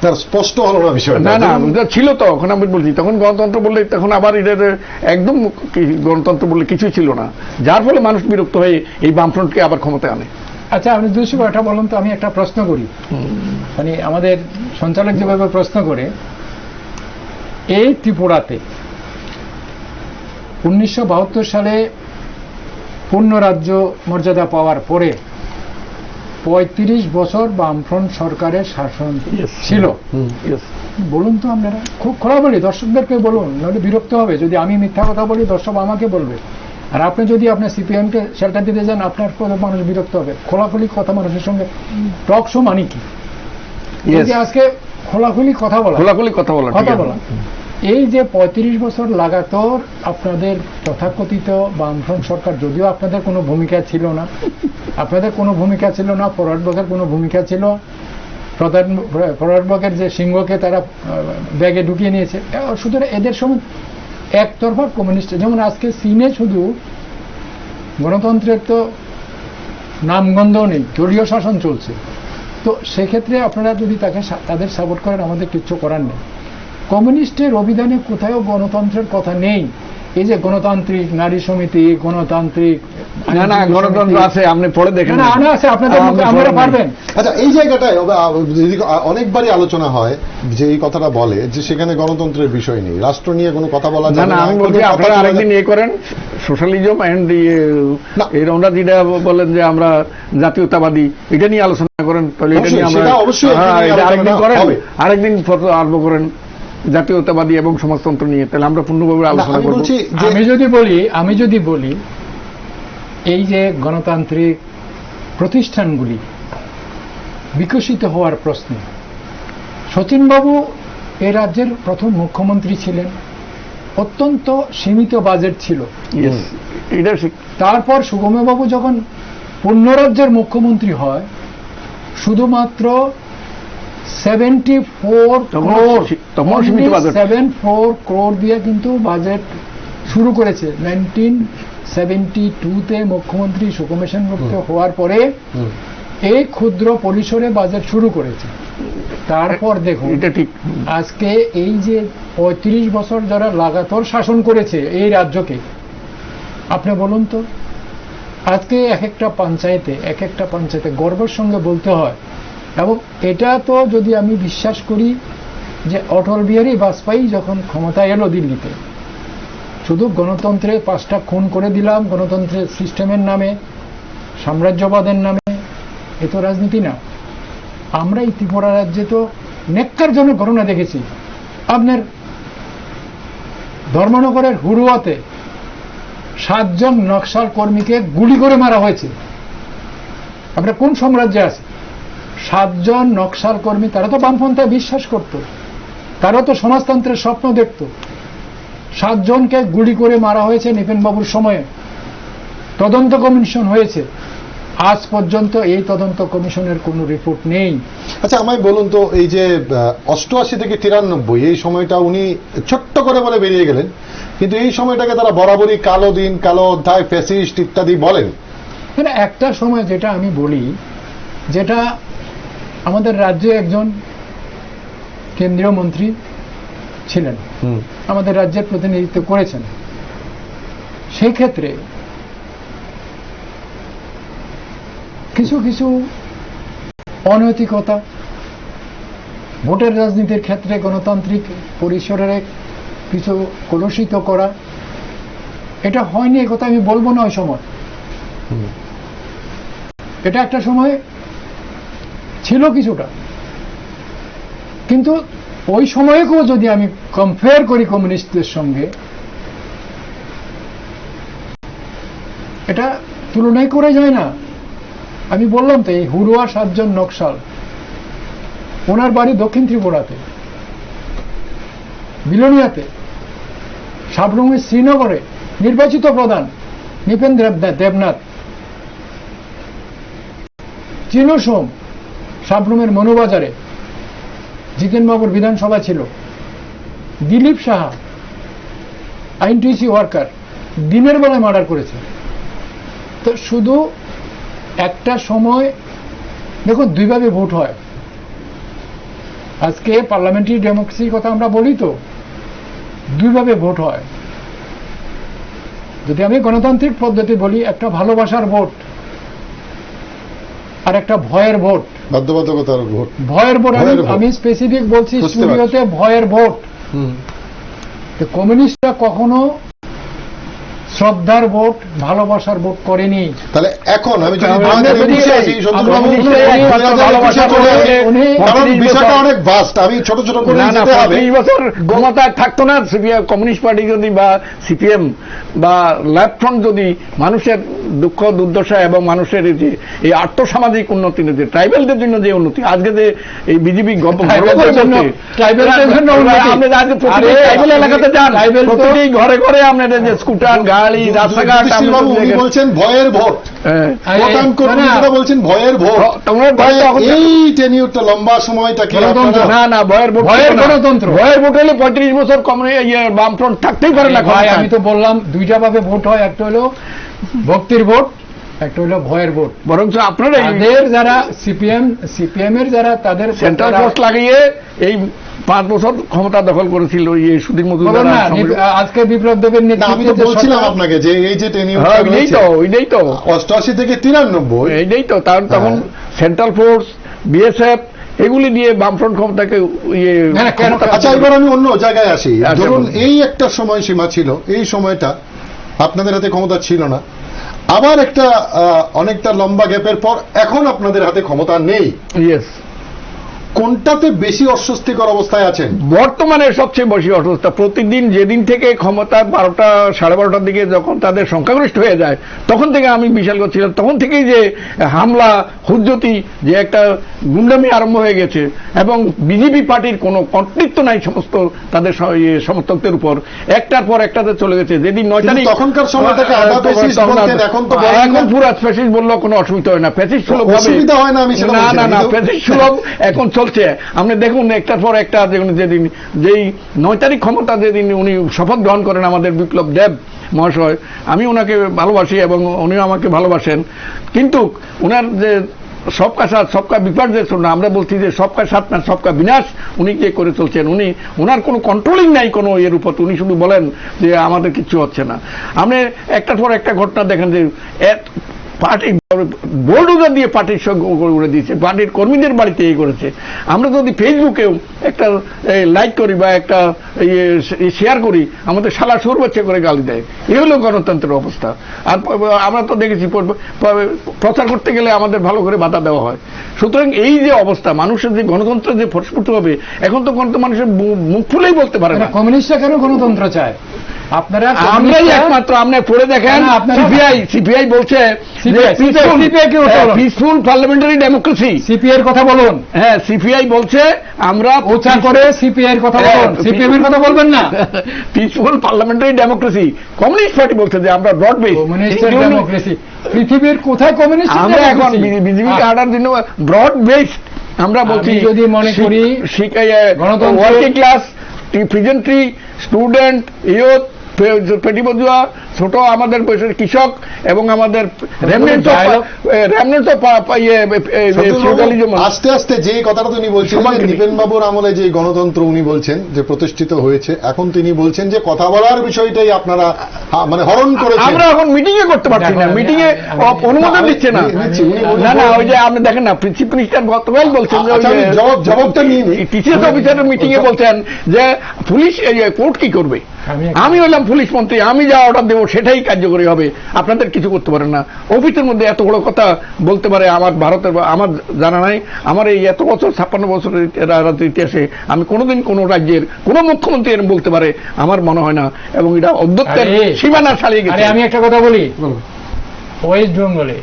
Speaker 1: তার স্পষ্ট হলো না বিষয়টা।
Speaker 2: না ছিল তো, এখন আমি বলছি তখন গণতন্ত্র বললে তখন আবার এটা একদম গণতন্ত্র বললে কিছুই ছিল না, যার ফলে মানুষ বিরক্ত হয়ে এই বামফ্রন্টকে আবার ক্ষমতায় আনে।
Speaker 3: আচ্ছা, আপনি দুশো কথা বলুন তো, আমি একটা প্রশ্ন করি, মানে আমাদের সঞ্চালক যেভাবে প্রশ্ন করে, এই ত্রিপুরাতে 1972 সালে পূর্ণ রাজ্য মর্যাদা পাওয়ার পরে 35 বছর বামফ্রন্ট সরকারের শাসন ছিল। বলুন তো আপনারা, খুব খোলাবলি দর্শকদেরকে বলুন, নাহলে বিরক্ত হবে। যদি আমি মিথ্যা কথা বলি দর্শক আমাকে বলবে, আর আপনি যদি আপনার সিপিএমকে শেল্টার দিতে যান আপনার মানুষ বিরক্ত হবে। খোলাখুলি কথা মানুষের সঙ্গে টক শো মানে কি? আজকে খোলাখুলি কথা বলা, কথা বলা। এই যে 35 বছর লাগাতার আপনাদের তথাকথিত বামফ্রন্ট সরকার, যদিও আপনাদের কোনো ভূমিকা ছিল না, ফরওয়ার্ড ব্লকের কোনো ভূমিকা ছিল, ফরওয়ার্ড ব্লকের যে সিংহকে তারা ব্যাগে ঢুকিয়ে নিয়েছে। সুতরাং এদের সময় একতরফা কমিউনিস্ট, যেমন আজকে চীনে শুধু গণতন্ত্রের তো নামগন্ধ নেই, দলীয় শাসন চলছে। তো সেক্ষেত্রে আপনারা যদি তাদের সাপোর্ট করেন, আমাদের কিচ্ছু করার নেই। কমিউনিস্টের অভিধানে কোথাও গণতন্ত্রের কথা নেই। এই যে গণতান্ত্রিক নারী সমিতি, গণতান্ত্রিক
Speaker 2: গণতন্ত্র আছে, আপনি পড়ে দেখেন,
Speaker 3: আছে আপনারা পারবেন।
Speaker 1: আচ্ছা, এই জায়গাটায় অনেকবারই আলোচনা হয় যে এই কথাটা বলে যে সেখানে গণতন্ত্রের বিষয় নেই, রাষ্ট্র নিয়ে কোনো কথা বলা যায় না।
Speaker 2: আমি বলছি আপনারা আরেকদিন ইয়ে করেন, সোশ্যালিজম এন্ড ওনারা যেটা বলেন যে আমরা জাতীয়তাবাদী, এটা নিয়ে আলোচনা করেন, তাহলে এটা নিয়ে আমরা আরেকদিন করেন, আরেকদিন আরম্ভ করেন জাতীয়তাবাদী এবং সমাজতন্ত্র নিয়ে, তাহলে আমরা পূর্ণভাবে আলোচনা করব।
Speaker 3: আমি যদি বলি এই যে গণতান্ত্রিক প্রতিষ্ঠানগুলি বিকশিত হওয়ার প্রশ্নে শচীনবাবু এই রাজ্যের প্রথম মুখ্যমন্ত্রী ছিলেন, অত্যন্ত সীমিত বাজেট ছিল। তারপর সুগমবাবু যখন পূর্ণ রাজ্যের মুখ্যমন্ত্রী হয়, শুধুমাত্র 74 crore দিয়ে কিন্তু বাজেট শুরু করেছে। 1972-তে মুখ্যমন্ত্রী সুকুমার সেনগুপ্ত হওয়ার পরে এই ক্ষুদ্র পরিসরে বাজেট শুরু করেছে। তারপর দেখুন আজকে এই যে 35 বছর যারা লাগাতার শাসন করেছে এই রাজ্যকে, আপনি বলুন তো, আজকে এক একটা পঞ্চায়েতে গর্বের সঙ্গে বলতে হয়। এবং এটা তো যদি আমি বিশ্বাস করি যে অটল বিহারী বাজপেয়ী যখন ক্ষমতায় এলো দিল্লিতে, শুধু গণতন্ত্রের 5টা খুন করে দিলাম, গণতন্ত্রের সিস্টেমের নামে, সাম্রাজ্যবাদের নামে, এ তো রাজনীতি না। আমরা এই ত্রিপুরা রাজ্যে তো নেক্কারজনক ঘটনা দেখেছি। আপনার ধর্মনগরের হুড়ুয়াতে 7 জন নকশাল কর্মীকে গুলি করে মারা হয়েছে। আপনার কোন সাম্রাজ্যে আছে? 7 জন নকশাল কর্মী, তারা তো বামপন্থায় বিশ্বাস করত, তারা তো সমাজতন্ত্রের স্বপ্ন দেখত। 7 জনকে গুলি করে মারা হয়েছে নিপেনবাবুর সময়ে। তদন্ত কমিশন হয়েছে, আজ পর্যন্ত এই তদন্ত কমিশনের কোনো রিপোর্ট নেই।
Speaker 1: আচ্ছা, আমায় বলুন তো, এই যে 88 থেকে 93 এই সময়টা উনি ছোট্ট করে বলে বেরিয়ে গেলেন, কিন্তু এই সময়টাকে তারা বরাবরই কালো দিন, কালো অধ্যায়, ফ্যাসিস্ট ইত্যাদি বলেন।
Speaker 3: মানে একটা সময় যেটা আমি বলি, যেটা আমাদের রাজ্যে একজন কেন্দ্রীয় মন্ত্রী ছিলেন,
Speaker 1: হুম।
Speaker 3: আমাদের রাজ্যের প্রতিনিধিত্ব করেছেন। সেই ক্ষেত্রে কিছু কিছু অনৈতিকতা, ভোটের রাজনীতির ক্ষেত্রে গণতান্ত্রিক পরিসরের কিছু কলুষিত করা, এটা হয়নি এ কথা আমি বলবো না। ওই সময় এটা একটা সময় ছিল কিছুটা, কিন্তু ওই সময়কেও যদি আমি কম্পেয়ার করি কমিউনিস্টদের সঙ্গে, এটা তুলনায় করা যায় না। আমি বললাম তো, এই হুড়ুয়া 7 জন নকশাল, ওনার বাড়ি দক্ষিণ ত্রিপুরাতে, বিলোনিয়াতে, সাবরুমের শ্রীনগরে নির্বাচিত প্রধান নৃপেন দেবনাথ, চিনো সোম সাবরুমের মনুবাজারে জিতেনবাবুর বিধানসভা ছিল, দিলীপ সাহা আইনটিসি ওয়ার্কার, দিনের বেলায় মার্ডার করেছে। তো শুধু একটা সময় দেখুন, দুইভাবে ভোট হয়। আজকে পার্লামেন্টারি ডেমোক্রেসির কথা আমরা বলি, তো দুইভাবে ভোট হয়। যদি আমি গণতান্ত্রিক পদ্ধতি বলি, একটা ভালোবাসার ভোট আর একটা ভয়ের ভোট।
Speaker 1: বাধ্যবাধকতার ভোট,
Speaker 3: ভয়ের ভোট আমি স্পেসিফিক বলছি, স্টুডিওতে ভয়ের ভোট। কমিউনিস্টরা কখনো শ্রদ্ধার ভোট, ভালোবাসার ভোট করেনি।
Speaker 1: তাহলে এখন আমি যদি বিষয়টা অনেক ভাস্ট, আমি ছোট ছোট করে যেতে হবে।
Speaker 2: 30 বছর ক্ষমতায় থাকতো না কমিউনিস্ট পার্টি যদি, বা সিপিএম বা লেফট ফ্রন্ট যদি মানুষের দুঃখ দুর্দশা এবং মানুষের এই আর্থসামাজিক উন্নতি, ট্রাইবেলদের জন্য যে উন্নতি, আজকে যে এই বিজেপি ট্রাইবেল এলাকাতে যান, প্রতিটি ঘরে ঘরে আপনাদের যে স্কুটার, গাড়ি, রাস্তাঘাট,
Speaker 1: বলছেন ভয়ের ভোট, বলছেন ভয়ের ভোট, এই টেনিউরটা লম্বা সময়টাকে
Speaker 2: না না ভয়ের ভোট, গণতন্ত্র। ভয়ের ভোট হলে 35 বছর বামফ্রন্ট থাকতেই পারে না।
Speaker 3: আমি তো বললাম দুইটা ভাবে ভোট হয়, একটা হলো ভক্তির ভোট, একটা হলো ভয়ের ভোট।
Speaker 2: বরঞ্চ আপনারা
Speaker 3: যারা সিপিএম এর যারা তাদের
Speaker 2: সেন্ট্রাল ফোর্স লাগিয়ে এই 5 বছর ক্ষমতা দখল করেছিল সুধীর মজুমদার,
Speaker 3: আজকে বিপ্লব দেবের
Speaker 1: নেতৃত্বে বলছিলাম আপনাকে যে এই যে
Speaker 2: ওইটাই তো
Speaker 1: 88 থেকে 93,
Speaker 2: এইটাই তো। তখন সেন্ট্রাল ফোর্স, বিএসএফ এগুলি দিয়ে বামফ্রন্ট ক্ষমতাকে
Speaker 1: আচ্ছা, এবার আমি অন্য জায়গায় আসি। ধরুন এই একটা সময়সীমা ছিল, এই সময়টা আপনাদের হাতে ক্ষমতা ছিল না, আবার একটা অনেকটা লম্বা গ্যাপের পর এখন আপনাদের হাতে ক্ষমতা নেই।
Speaker 2: ইয়েস,
Speaker 1: কোনটাতে বেশি অস্বস্তিকর অবস্থায় আছেন?
Speaker 2: বর্তমানে সবচেয়ে বেশি অসুস্থ। প্রতিদিন যেদিন থেকে ক্ষমতা 12টা 12:30টার দিকে যখন তাদের সংখ্যাগরিষ্ঠ হয়ে যায়, তখন থেকে আমি বিশাল করছিলাম, তখন থেকেই যে হামলা, হুজ্জতি, যে একটা গুন্ডামি আরম্ভ হয়ে গেছে, এবং বিজেপি পার্টির কোনো কর্তৃত্ব নাই সমস্ত তাদের সমর্থকদের উপর, একটার পর একটাতে চলে গেছে। যেদিন 9 তারিখ,
Speaker 1: তখনকার সময়টাকে
Speaker 2: এখন পুরো ফ্যাসিস্ট বললেও কোনো অসুবিধা হয় না, ফ্যাসিস্ট সুলভ
Speaker 1: অসুবিধা হয় না, আমি
Speaker 2: না ফ্যাসিস্ট সুলভ এখন চলছে। আপনি দেখুন একটার পর একটা, যেদিন যেই 9 তারিখ ক্ষমতা, যেদিন উনি শপথ গ্রহণ করেন আমাদের বিপ্লব দেব মহাশয়, আমি ওনাকে ভালোবাসি এবং উনিও আমাকে ভালোবাসেন, কিন্তু ওনার যে সবকা সাথ সবকা বিপর্যয় শোনা, আমরা বলছি যে সবকা সাথ না সবকা বিনাশ উনি কে করে চলছেন। ওনার কোনো কন্ট্রোলিং নাই কোনো এর উপর, উনি শুধু বলেন যে আমাদের কিচ্ছু হচ্ছে না। আপনি একটার পর একটা ঘটনা দেখেন যে পার্টি বোল্ডোজার দিয়ে পার্টির সঙ্গে করে দিয়েছে, পার্টির কর্মীদের বাড়িতে এই করেছে। আমরা যদি ফেসবুকেও একটা লাইক করি বা একটা শেয়ার করি, আমাদের শালা সর্বোচ্চ করে গালি দেয়। এই হলো গণতন্ত্রের অবস্থা। আর আমরা তো দেখেছি প্রচার করতে গেলে আমাদের ভালো করে বাধা দেওয়া হয়। সুতরাং এই যে অবস্থা, মানুষের যে গণতন্ত্র যে প্রস্ফুট হবে, এখন তো মানুষের মুখ খুলেই বলতে পারে না।
Speaker 3: কমিউনিস্টরা কেন গণতন্ত্র চায়? আপনারা
Speaker 2: আমরাই একমাত্র, আপনি পড়ে দেখেন, সিপিআই বলছে পিসফুল পার্লামেন্টারি ডেমোক্রেসি।
Speaker 3: সিপিআই এর কথা বলুন।
Speaker 2: হ্যাঁ, সিপিআই বলছে আমরা
Speaker 3: ওচা করে সিপিআই এর কথা বলুন, সিপিএম এর কথা বলবেন না।
Speaker 2: Peaceful parliamentary democracy. Communist party বলছে যে আমরা ব্রড বেস
Speaker 3: ডেমোক্রেসি। পৃথিবীর কোথায় কমিউনিস্ট?
Speaker 2: আমরা এখন বিজেপি কাটার জন্য ব্রড বেসড আমরা বলছি।
Speaker 3: যদি মনে করি
Speaker 2: ওয়ার্কিং ক্লাস, প্রিজেন্ট্রি, স্টুডেন্ট, ইয়ুথ, পেটি বজুয়া, ছোট আমাদের বয়সের কৃষক এবং আমাদের রেমনেন্ট ফিউডালিজম।
Speaker 1: আস্তে আস্তে যে কথাটা তিনি বলছেন, দীপেন বাবুর আমলে যে গণতন্ত্র উনি বলছেন যে প্রতিষ্ঠিত হয়েছে, এখন তিনি বলছেন যে কথা বলার বিষয়টাই আপনারা মানে হরণ করেছেন।
Speaker 2: আমরা এখন মিটিং এ করতে পারছি না, মিটিং এ অনুমোদন দিচ্ছে না। না না, ওই যে আপনি দেখেন না, চিফ মিনিস্টার গতকাল বলছেন যে
Speaker 1: জবাবটা নিয়ে
Speaker 2: টিচিএস অফিসারের মিটিং এ বলছেন যে পুলিশ কোর্ট কি করবে। আমি হলাম পুলিশ মন্ত্রী, আমি যা অর্ডার দেবো সেটাই কার্যকরী হবে, আপনাদের কিছু করতে পারেন না। অফিসের মধ্যে এত বড় কথা বলতে পারে আমার ভারতের, আমার জানা নাই, আমার এই এত বছর 56 বছরের রাজনীতির ইতিহাসে আমি কোনোদিন কোনো রাজ্যের কোনো মুখ্যমন্ত্রী এরকম বলতে পারে আমার মনে হয় না, এবং এটা অধ্যক্ষের সীমানা ছাড়িয়ে গেছে।
Speaker 3: আমি একটা কথা বলি, ওয়েস্ট বেঙ্গলে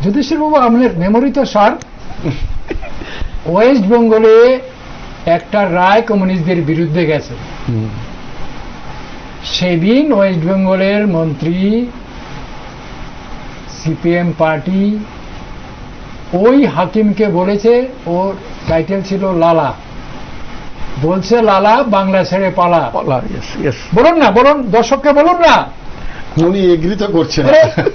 Speaker 3: যুধিষ্ঠির বাবু আমাদের মেমোরি তো সার, ওয়েস্ট বেঙ্গলে একটা রায় কমিউনিস্টদের বিরুদ্ধে গেছে। সেদিন ওয়েস্ট বেঙ্গলের মন্ত্রী, সিপিএম পার্টি ওই হাকিমকে বলেছে, ওর টাইটেল ছিল লালা, বলছে লালা বাংলা ছেড়ে পালা। বলুন না, বলুন দর্শককে বলুন না,
Speaker 1: উনি এগ্রি তো করছেন।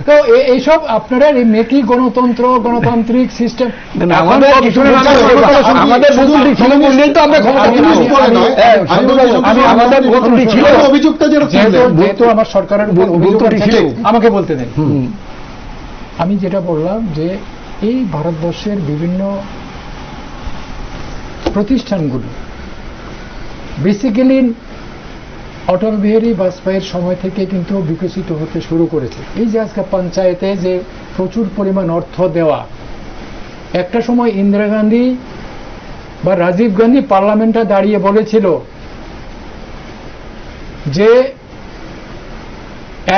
Speaker 3: তো এইসব আপনারা এই মেকি গণতন্ত্র, গণতান্ত্রিক সিস্টেম
Speaker 1: অভিযোগটা যেহেতু
Speaker 3: আমার সরকারের আমাকে বলতে দেন। আমি যেটা বললাম যে এই ভারতবর্ষের বিভিন্ন প্রতিষ্ঠানগুলো বেসিক্যালি অটল বিহারী বাজপেয়ীর সময় থেকে কিন্তু বিকশিত হতে শুরু করেছে। এই যে আজকে পঞ্চায়েতে যে প্রচুর পরিমাণ অর্থ দেওয়া, একটা সময় ইন্দিরা গান্ধী বা রাজীব গান্ধী পার্লামেন্টে দাঁড়িয়ে বলেছিল যে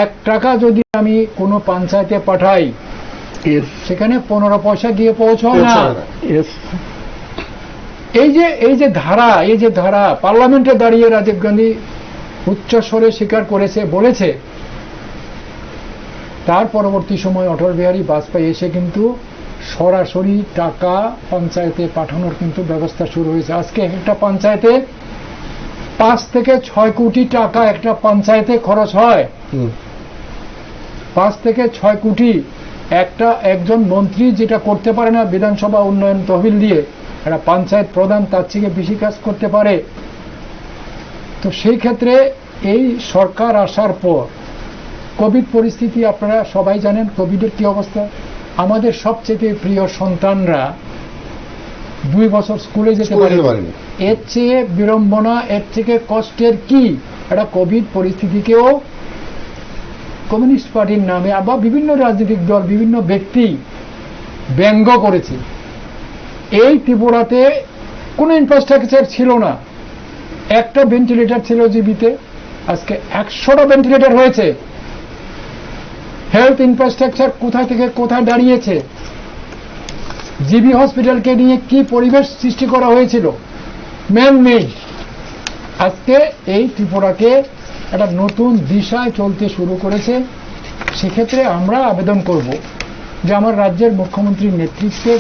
Speaker 3: 1 টাকা যদি আমি কোনো পঞ্চায়েতে পাঠাই সেখানে 15 পয়সা গিয়ে পৌঁছায় না। এই যে ধারা পার্লামেন্টে দাঁড়িয়ে রাজীব গান্ধী উচ্চস্বরে স্বীকার করেছে, বলেছে। তার পরবর্তী সময় অটল বিহারী বাজপেয়ী এসে কিন্তু সরাসরি টাকা পঞ্চায়েতে পাঠানোর কিন্তু ব্যবস্থা শুরু হয়েছে। আজকে একটা পঞ্চায়েতে 5 থেকে 6 কোটি টাকা একটা পঞ্চায়েতে খরচ হয়। 5 থেকে 6 কোটি একজন মন্ত্রী যেটা করতে পারে না বিধানসভা উন্নয়ন তহবিল দিয়ে, একটা পঞ্চায়েত প্রধান তার থেকে বেশি কাজ করতে পারে। তো সেই ক্ষেত্রে এই সরকার আসার পর কোভিড পরিস্থিতি আপনারা সবাই জানেন, কোভিডের কি অবস্থা। আমাদের সবচেয়ে প্রিয় সন্তানরা 2 বছর স্কুলে যেতে পারেনি। এর চেয়ে বিড়ম্বনা, এর থেকে কষ্টের কি? একটা কোভিড পরিস্থিতিকেও কমিউনিস্ট পার্টির নামে আবার বিভিন্ন রাজনৈতিক দল, বিভিন্ন ব্যক্তি ব্যঙ্গ করেছে। এই ত্রিপুরাতে কোনো ইনফ্রাস্ট্রাকচার ছিল না, একটা ভেন্টিলেটর ছিল জিবিতে, আজকে 100টা ভেন্টিলেটর হয়েছে। হেলথ ইনফ্রাস্ট্রাকচার কোথায় থেকে কোথায় দাঁড়িয়েছে। জিবি হসপিটালকে নিয়ে কি পরিবেশ সৃষ্টি করা হয়েছিল, ম্যান মেড। আজকে এই ত্রিপুরাকে একটা নতুন দিশায় চলতে শুরু করেছে। সেক্ষেত্রে আমরা আবেদন করব যে আমার রাজ্যের মুখ্যমন্ত্রীর নেতৃত্বে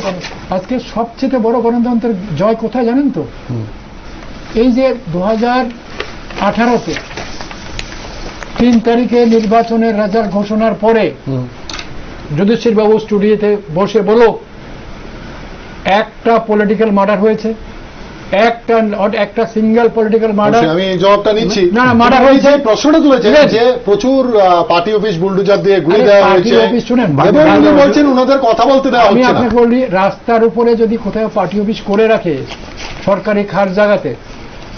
Speaker 3: আজকে সবচেয়ে বড় গণতন্ত্রের জয় কোথায় জানেন তো? এই যে 2018-তে 3 তারিখে নির্বাচনের রেজাল্ট ঘোষণার পরে যুধিষ্ঠির বাবু স্টুডিওতে বসে বলো একটা পলিটিক্যাল মার্ডার হয়েছে, একটা সিঙ্গেল পলিটিক্যাল মার্ডার।
Speaker 1: আমি জবাবটা নিচ্ছি।
Speaker 3: না মার্ডার হয়েছে,
Speaker 1: প্রশ্নটা তুলেছে যে প্রচুর পার্টি অফিস বুলডোজার দিয়ে ঘুরে দেওয়া হয়েছে।
Speaker 3: শুনেন,
Speaker 1: উনি বলছেন ওনাদের কথা বলতে দেওয়া হচ্ছে না।
Speaker 3: আমি আপনাকে বলি, রাস্তার উপরে যদি কোথাও পার্টি অফিস করে রাখে সরকারি খাস জায়গাতে,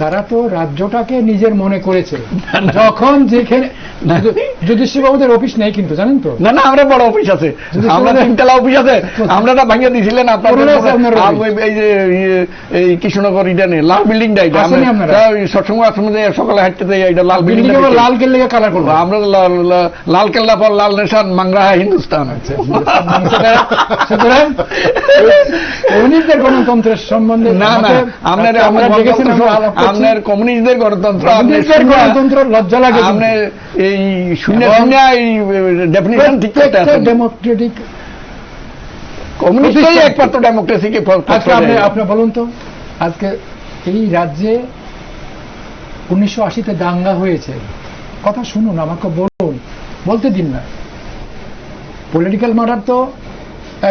Speaker 3: তারা তো রাজ্যটাকে নিজের মনে করেছে। যখন যেখানে যুধিষ্ঠির বাবুদের অফিস নেই কিন্তু জানেন তো?
Speaker 2: না না, আমরা বড় অফিস আছে, আমরা 3তলা অফিস আছে, আমরা না ভাঙিয়ে দিয়েছিলেন আপনাদের এই যে এই কৃষ্ণনগর ইডানে লাল বিল্ডিংটা, এটা সবসময় আশ্রমে সকালে হাঁটতে যাই, এটা লাল বিল্ডিং,
Speaker 3: লাল কেল্লা কালার করবো
Speaker 2: আমরা। লাল কেল্লা পর লাল নেশান মাংরাহা হিন্দুস্তান।
Speaker 3: সুতরাং কমিউনিস্টদের গণতন্ত্রের সম্বন্ধে
Speaker 2: না না, আপনার কমিউনিস্টদের গণতন্ত্র
Speaker 3: লজ্জা লাগে।
Speaker 2: আপনার এই শূন্য এই ডেফিনিশন ঠিক করতে আছে।
Speaker 3: ডেমোক্রেটিক
Speaker 2: কমিউনিস্টই একমাত্র ডেমোক্রেসিকে।
Speaker 3: আপনি বলুন তো, আজকে এই রাজ্যে 1980-তে দাঙ্গা হয়েছে, কথা শুনুন, আমাকে বলুন, বলতে দিন না। পলিটিক্যাল মার্ডার তো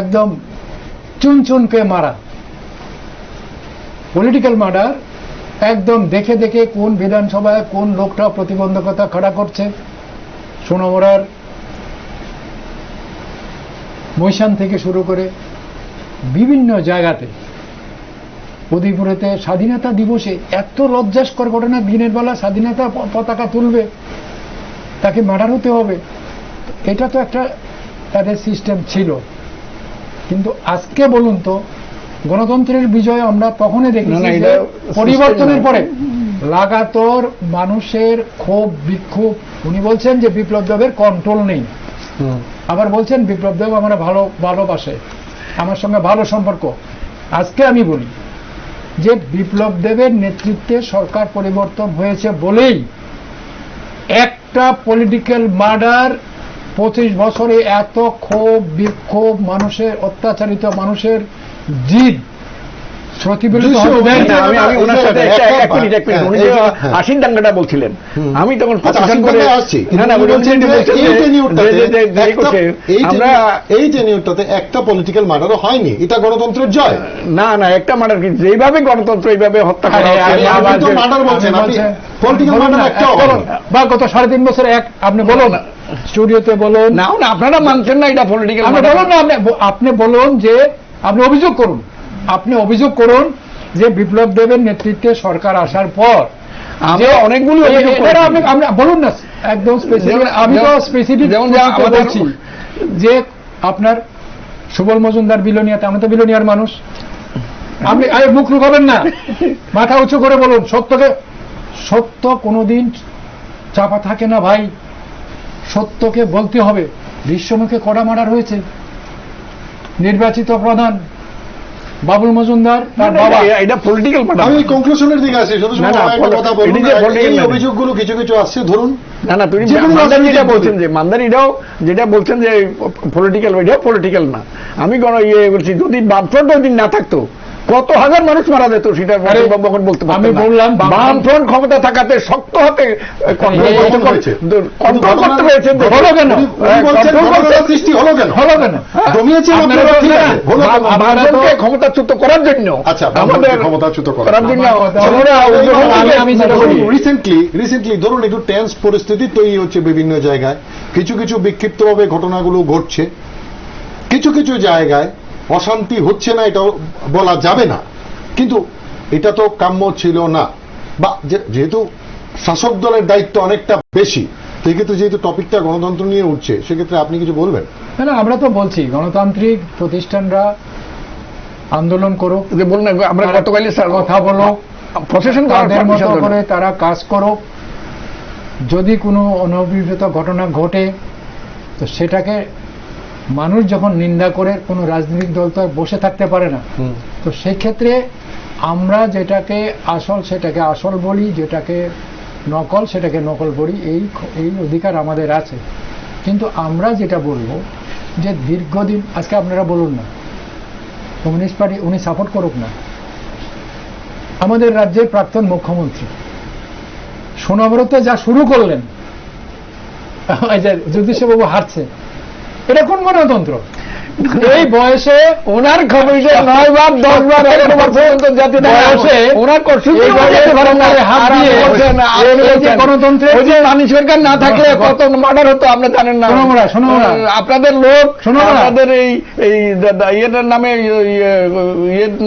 Speaker 3: একদম চুনচুনকে মারা। পলিটিক্যাল মার্ডার একদম দেখে দেখে কোন বিধানসভায় কোন লোকটা প্রতিবন্ধকতা খাড়া করছে। সোনামুড়ার মৈশান থেকে শুরু করে বিভিন্ন জায়গাতে, উদয়পুরেতে স্বাধীনতা দিবসে এত লজ্জাস্কর ঘটনা, দিনের বেলা স্বাধীনতা পতাকা তুলবে, তাকে মার্ডার হতে হবে। এটা তো একটা তাদের সিস্টেম ছিল। কিন্তু আজকে বলুন তো, গণতন্ত্রের বিজয় আমরা তখনই দেখেছি যে পরিবর্তনের পরে লাগাতার মানুষের ক্ষোভ বিক্ষোভ। উনি বলছেন যে বিপ্লব দেবের কন্ট্রোল নেই, আবার বলছেন বিপ্লব দেব আমরা ভালোবাসে, আমার সঙ্গে ভালো সম্পর্ক। আজকে আমি বলি যে বিপ্লব দেবের নেতৃত্বে সরকার পরিবর্তন হয়েছে বলেই একটা পলিটিক্যাল মার্ডার 25 বছরে এত ক্ষোভ বিক্ষোভ, মানুষের অত্যাচারিত মানুষের জিদ প্রতিফলিত হতে দেয় না।
Speaker 2: আমি ওনার সাথে এক মিনিট উনি যে 80 দাঙ্গাটা বলছিলেন, আমি তখন প্রতিষ্ঠান করে
Speaker 1: আমরা এই টেনিউরটাতে একটা পলিটিক্যাল মার্ডারও হয়নি, এটা গণতন্ত্রের জয়।
Speaker 2: না না, একটা মার্ডার কি যেভাবে গণতন্ত্র এইভাবে হত্যা করা
Speaker 1: মার্ডার বলছেন আপনি, পলিটিক্যাল মার্ডার একটা
Speaker 3: বা গত 3.5 বছর এক, আপনি বলুন না স্টুডিওতে বলুন না,
Speaker 2: আপনারা মানছেন না এটা পলিটিক্যাল
Speaker 3: বলুন না, আপনি বলুন যে আপনি অভিযোগ করুন, আপনি অভিযোগ করুন যে বিপ্লব দেবের নেতৃত্বে সরকার আসার পর
Speaker 2: অনেকগুলো
Speaker 3: আমরা বলুন না একদম স্পেসিফিক। আমি তো স্পেসিফিক বলছি যে আপনার সুবল মজুমদার বিলোনিয়াতে, আমি তো বিলোনিয়ার মানুষ, আপনি মুখ লুকাবেন না, মাথা উঁচু করে বলুন। সত্য কোনোদিন চাপা থাকে না ভাই, সত্যকে বলতে হবে। বিশ্বমুখে কড়া মার্ডার হয়েছে, নির্বাচিত প্রধান বাবুল মজুমদার তার বাবা,
Speaker 2: এটা পলিটিক্যাল মার্ডার।
Speaker 1: আমি কনক্লুশনের দিকে আসি, শুধু কথা বলুন। এই অভিযোগগুলো কিছু কিছু আসছে, ধরুন
Speaker 2: না তুমি যেটা বলছেন যে মান্দারিটাও যেটা বলছেন যে পলিটিক্যাল, এটাও পলিটিক্যাল না। আমি বলছি যদি বামফ্রন্ট ওই দিন না থাকতো কত হাজার মানুষ মারা যেত, সেটা বলতে
Speaker 3: আমি বললাম
Speaker 2: বামফ্রন্ট ক্ষমতা থাকাতে শক্ত হাতে কন্ট্রোল করতে পেরেছে। হলো কেন?
Speaker 1: সৃষ্টি হলো কেন?
Speaker 3: হলো কেন?
Speaker 2: বামফ্রন্টকে ক্ষমতাচ্যুত করার জন্য,
Speaker 1: আচ্ছা আমাদের ক্ষমতাচ্যুত করার জন্য রিসেন্টলি ধরুন একটু টেন্স পরিস্থিতি তৈরি হচ্ছে বিভিন্ন জায়গায়, কিছু কিছু বিক্ষিপ্তভাবে ঘটনাগুলো ঘটছে, কিছু কিছু জায়গায় অশান্তি হচ্ছে না, এটাও বলা যাবে না, কিন্তু এটা তো কাম্য ছিল না। বা যেহেতু শাসক দলের দায়িত্ব অনেকটা বেশি, সেক্ষেত্রে যেহেতু টপিকটা গণতন্ত্র নিয়ে উঠছে, সেক্ষেত্রে আপনি কিছু বলবেন?
Speaker 3: না, আমরা তো বলছি গণতান্ত্রিক প্রতিষ্ঠানরা আন্দোলন করুক,
Speaker 2: বলুন আমরা গতকালই
Speaker 3: কথা বলো, প্রশাসন তাদের মতো করে তারা কাজ করুক। যদি কোনো অনভিপ্রেত ঘটনা ঘটে তো সেটাকে মানুষ যখন নিন্দা করে, কোনো রাজনৈতিক দল তো বসে থাকতে পারে না। তো সেই ক্ষেত্রে আমরা যেটাকে আসল সেটাকে আসল বলি, যেটাকে নকল সেটাকে নকল বলি, এই অধিকার আমাদের আছে। কিন্তু আমরা যেটা বলবো যে দীর্ঘদিন, আজকে আপনারা বলুন না কমিউনিস্ট পার্টি উনি সাপোর্ট করুক না, আমাদের রাজ্যের প্রাক্তন মুখ্যমন্ত্রী সোনামুড়াতে যা শুরু করলেন, যুদ্ধেশ্বরবাবু হারছে, এটা কোন গণতন্ত্র? এই বয়সে ওনার খবর 9 বার 10 বার 11 বার পর্যন্ত জাতি বয়সে ওনার গণতন্ত্রে
Speaker 2: মানি সরকার না থাকলে কত মার্ডার হতো আপনি জানেন না। আপনাদের লোক, আপনাদের এই ইয়ের নামে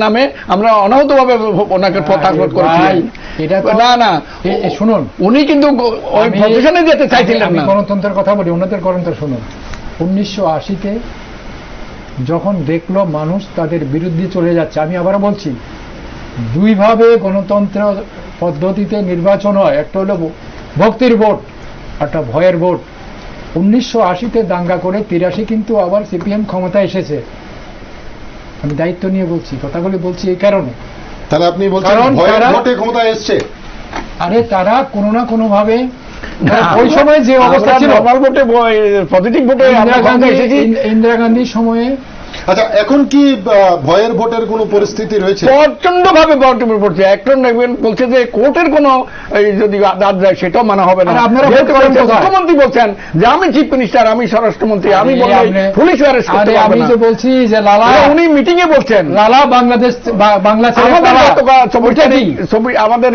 Speaker 2: নামে আমরা অনাহত ভাবে ওনাকে প্রত্যাখ্যান করেছি।
Speaker 3: এটা
Speaker 2: না না
Speaker 3: শুনুন,
Speaker 2: উনি কিন্তু ওই প্রফেশনে যেতে চাইছিলেন না।
Speaker 3: গণতন্ত্রের কথা বলি, ওনাদের গণতন্ত্র শুনুন। 1980-তে যখন দেখলো মানুষ তাদের বিরুদ্ধে চলে যাচ্ছে, আমি আবারও বলছি দুইভাবে গণতন্ত্র পদ্ধতিতে নির্বাচন হয়, একটা হলো ভক্তির ভোট, একটা ভয়ের ভোট। 1980-তে দাঙ্গা করে 83 কিন্তু আবার সিপিএম ক্ষমতা এসেছে। আমি দায়িত্ব নিয়ে বলছি, কথাগুলি বলছি এই কারণে।
Speaker 1: তাহলে আপনি বলছেন ভয়ের ভোটে ক্ষমতা এসছে?
Speaker 3: আরে তারা কোনো না কোনো ভাবে ওই সময় যে অবস্থা ছিল,
Speaker 2: নরমাল ভোটে পজিটিভ ভোটে
Speaker 3: ইন্দিরা গান্ধীর সময়ে
Speaker 1: আচ্ছা, এখন কি ভয়ের ভোটের কোনো পরিস্থিতি রয়েছে?
Speaker 2: প্রচন্ড ভাবে বর্তমান পড়ছে। একজন বলছে যে কোর্টের কোন যদি আদাত যায় সেটাও মানা হবে না।
Speaker 3: আর আপনারা
Speaker 2: যেহেতু
Speaker 3: ভোট করেন কোথায়?
Speaker 2: মুখ্যমন্ত্রী বলছেন যে আমি চিফ মিনিস্টার, আমি স্বরাষ্ট্রমন্ত্রী, আমি বললে পুলিশ অ্যারেস্ট করতে পারবে
Speaker 3: আমি
Speaker 2: না।
Speaker 3: যে বলছি যে লালা
Speaker 2: এটা উনি মিটিং এ বলছেন।
Speaker 3: লালা বাংলাদেশ বাংলা ছেড়ে
Speaker 2: আমাদের
Speaker 3: পালা।
Speaker 2: গতকাল ছবিটা
Speaker 3: ওইটা কি?
Speaker 2: ছবি আমাদের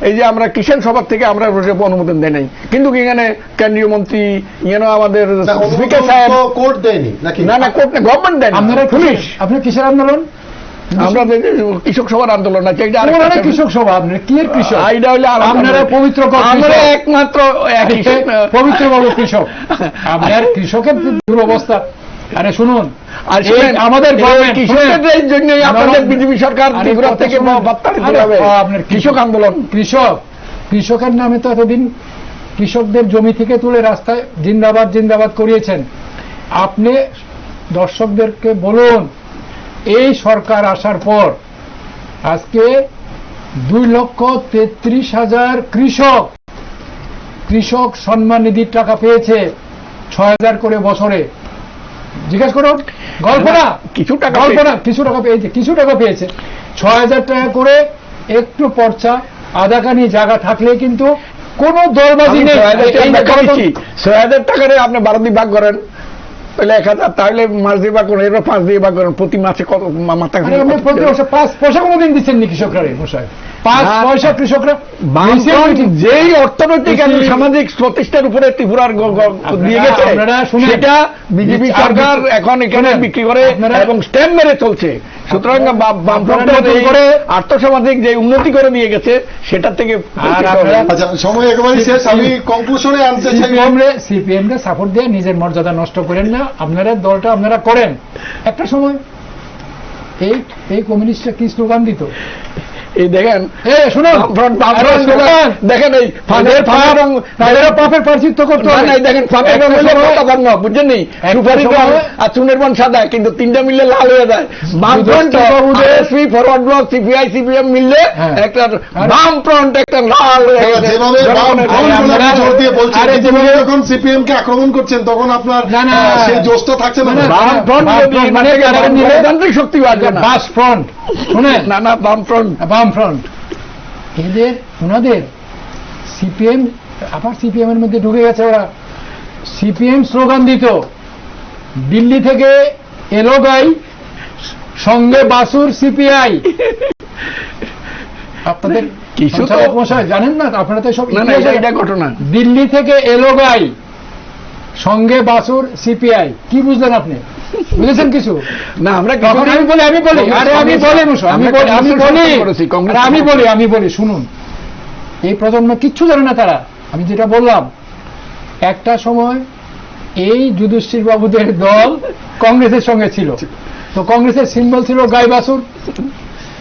Speaker 2: এই যে আমরা কিষাণ সভা থেকে আমরা অনুমোদন দেয় নাই, কিন্তু এখানে কেন্দ্রীয় মন্ত্রী আমাদের
Speaker 1: না,
Speaker 2: স্পিকার সাহেব,
Speaker 1: কোর্ট দেয়নি নাকি?
Speaker 2: না কোর্ট না, গভর্নমেন্ট দেয় না,
Speaker 3: আপনারা
Speaker 2: পুলিশ।
Speaker 3: আপনার কিসের আন্দোলন?
Speaker 2: আমরা যে কৃষক সভার আন্দোলন আছে, এটা
Speaker 3: আপনারা
Speaker 2: আরেকটা
Speaker 3: কৃষক সভা, আপনারা কি এর কৃষক?
Speaker 2: আইডা হইলে
Speaker 3: আপনারা পবিত্র
Speaker 2: আমরা একমাত্র
Speaker 3: পবিত্র বাবু কৃষক। আপনার কৃষকের দুরবস্থা। আরে শুনুন,
Speaker 2: আর
Speaker 3: এই আমাদের গভর্নমেন্ট
Speaker 2: কৃষকদের জন্যই আপনাদের বিজেপি সরকার ত্রিপুরা থেকে বার্তাড়িত হবে
Speaker 3: আপনার
Speaker 2: কৃষক আন্দোলন।
Speaker 3: কৃষকের নামে তো এতদিন কৃষকদের জমি থেকে তুলে রাস্তায় জিন্দাবাদ জিন্দাবাদ করিয়েছেন। আপনি দর্শকদেরকে বলুন, এই সরকার আসার পর আজকে 2,33,000 কৃষক সম্মান নিধির টাকা পেয়েছে, 6,000 করে বছরে। জিজ্ঞাসা করুন, গল্প না,
Speaker 2: কিছু টাকা
Speaker 3: গল্প না, কিছু টাকা পেয়েছে, কিছু টাকা পেয়েছে, 6,000 টাকা করে। একটু পর্চা আদাকানি জায়গা থাকলে কিন্তু কোন দলবাজি নেই।
Speaker 2: 6,000 টাকারে আপনি 12 দিয়ে ভাগ করেন, তাহলে 1,000, তাহলে মাস দিয়ে ভাগ করেন, এরপর 5 দিয়ে ভাগ করেন, প্রতি মাসে কত মাথা?
Speaker 3: প্রতি বছর 5 পয়সা কোনোদিন দিচ্ছেন নি কৃষকরা? মশাই 5 পয়সা কৃষকরা
Speaker 2: যেই অর্থনৈতিক এবং সামাজিক প্রতিষ্ঠার উপরে ত্রিপুরার দিয়ে গেছে, সেটা বিজেপি সরকার এখন এখানে বিক্রি করে এবং স্ট্যাম্প মেরে চলছে। সুতরাং করে আর্থসামাজিক যে উন্নতি করে দিয়ে গেছে সেটা থেকে।
Speaker 1: আচ্ছা, সময় একেবারে শেষ, আমি কনক্লুশনে আনতে চাই।
Speaker 3: সিপিএম কে সাপোর্ট দিয়ে নিজের মর্যাদা নষ্ট করেন না। আপনারা দলটা আপনারা করেন। একটা সময় এই কমিউনিস্টরা কি স্লোগান দিত?
Speaker 2: এই দেখেন,
Speaker 3: শুনুন,
Speaker 2: দেখেন এই
Speaker 3: পাপের প্রায়শ্চিত্ত করতে হবে।
Speaker 2: দেখেন বুঝছেন নি, সুপারি আর চুনের বন সাদা, কিন্তু 3টা মিললে লাল হয়ে যায়। বামফ্রন্ট, ফরওয়ার্ড ব্লক, সিপিআই, সিপিএম মিললে একটা বামফ্রন্ট একটা লাল হয়ে গেছে।
Speaker 1: যখন সিপিএম কে আক্রমণ করছেন তখন আপনার সেই জোশটা থাকছে না।
Speaker 2: গণতান্ত্রিক শক্তি বাড়বে না।
Speaker 3: বামফ্রন্ট, শুনেন,
Speaker 2: না বামফ্রন্ট,
Speaker 3: ওনাদের সিপিএম আবার সিপিএম এর মধ্যে ঢুকে গেছে। ওরা সিপিএম স্লোগান দিত, দিল্লি থেকে এলো গাই, সঙ্গে বাসুর সিপিআই। আপনাদের কিছু মশাই জানেন না, আপনারা তো সব
Speaker 2: এটা ঘটনা।
Speaker 3: দিল্লি থেকে এলো গাই, সঙ্গে বাসুর সিপিআই। কি বুঝলেন আপনি? বুঝেছেন কিছু?
Speaker 2: না, আমরা
Speaker 3: আমি বলি শুনুন, এই প্রজন্ম কিচ্ছু জানে না তারা। আমি যেটা বললাম, একটা সময় এই যুধিষ্ঠির বাবুদের দল কংগ্রেসের সঙ্গে ছিল, তো কংগ্রেসের সিম্বল ছিল গাই বাছুর।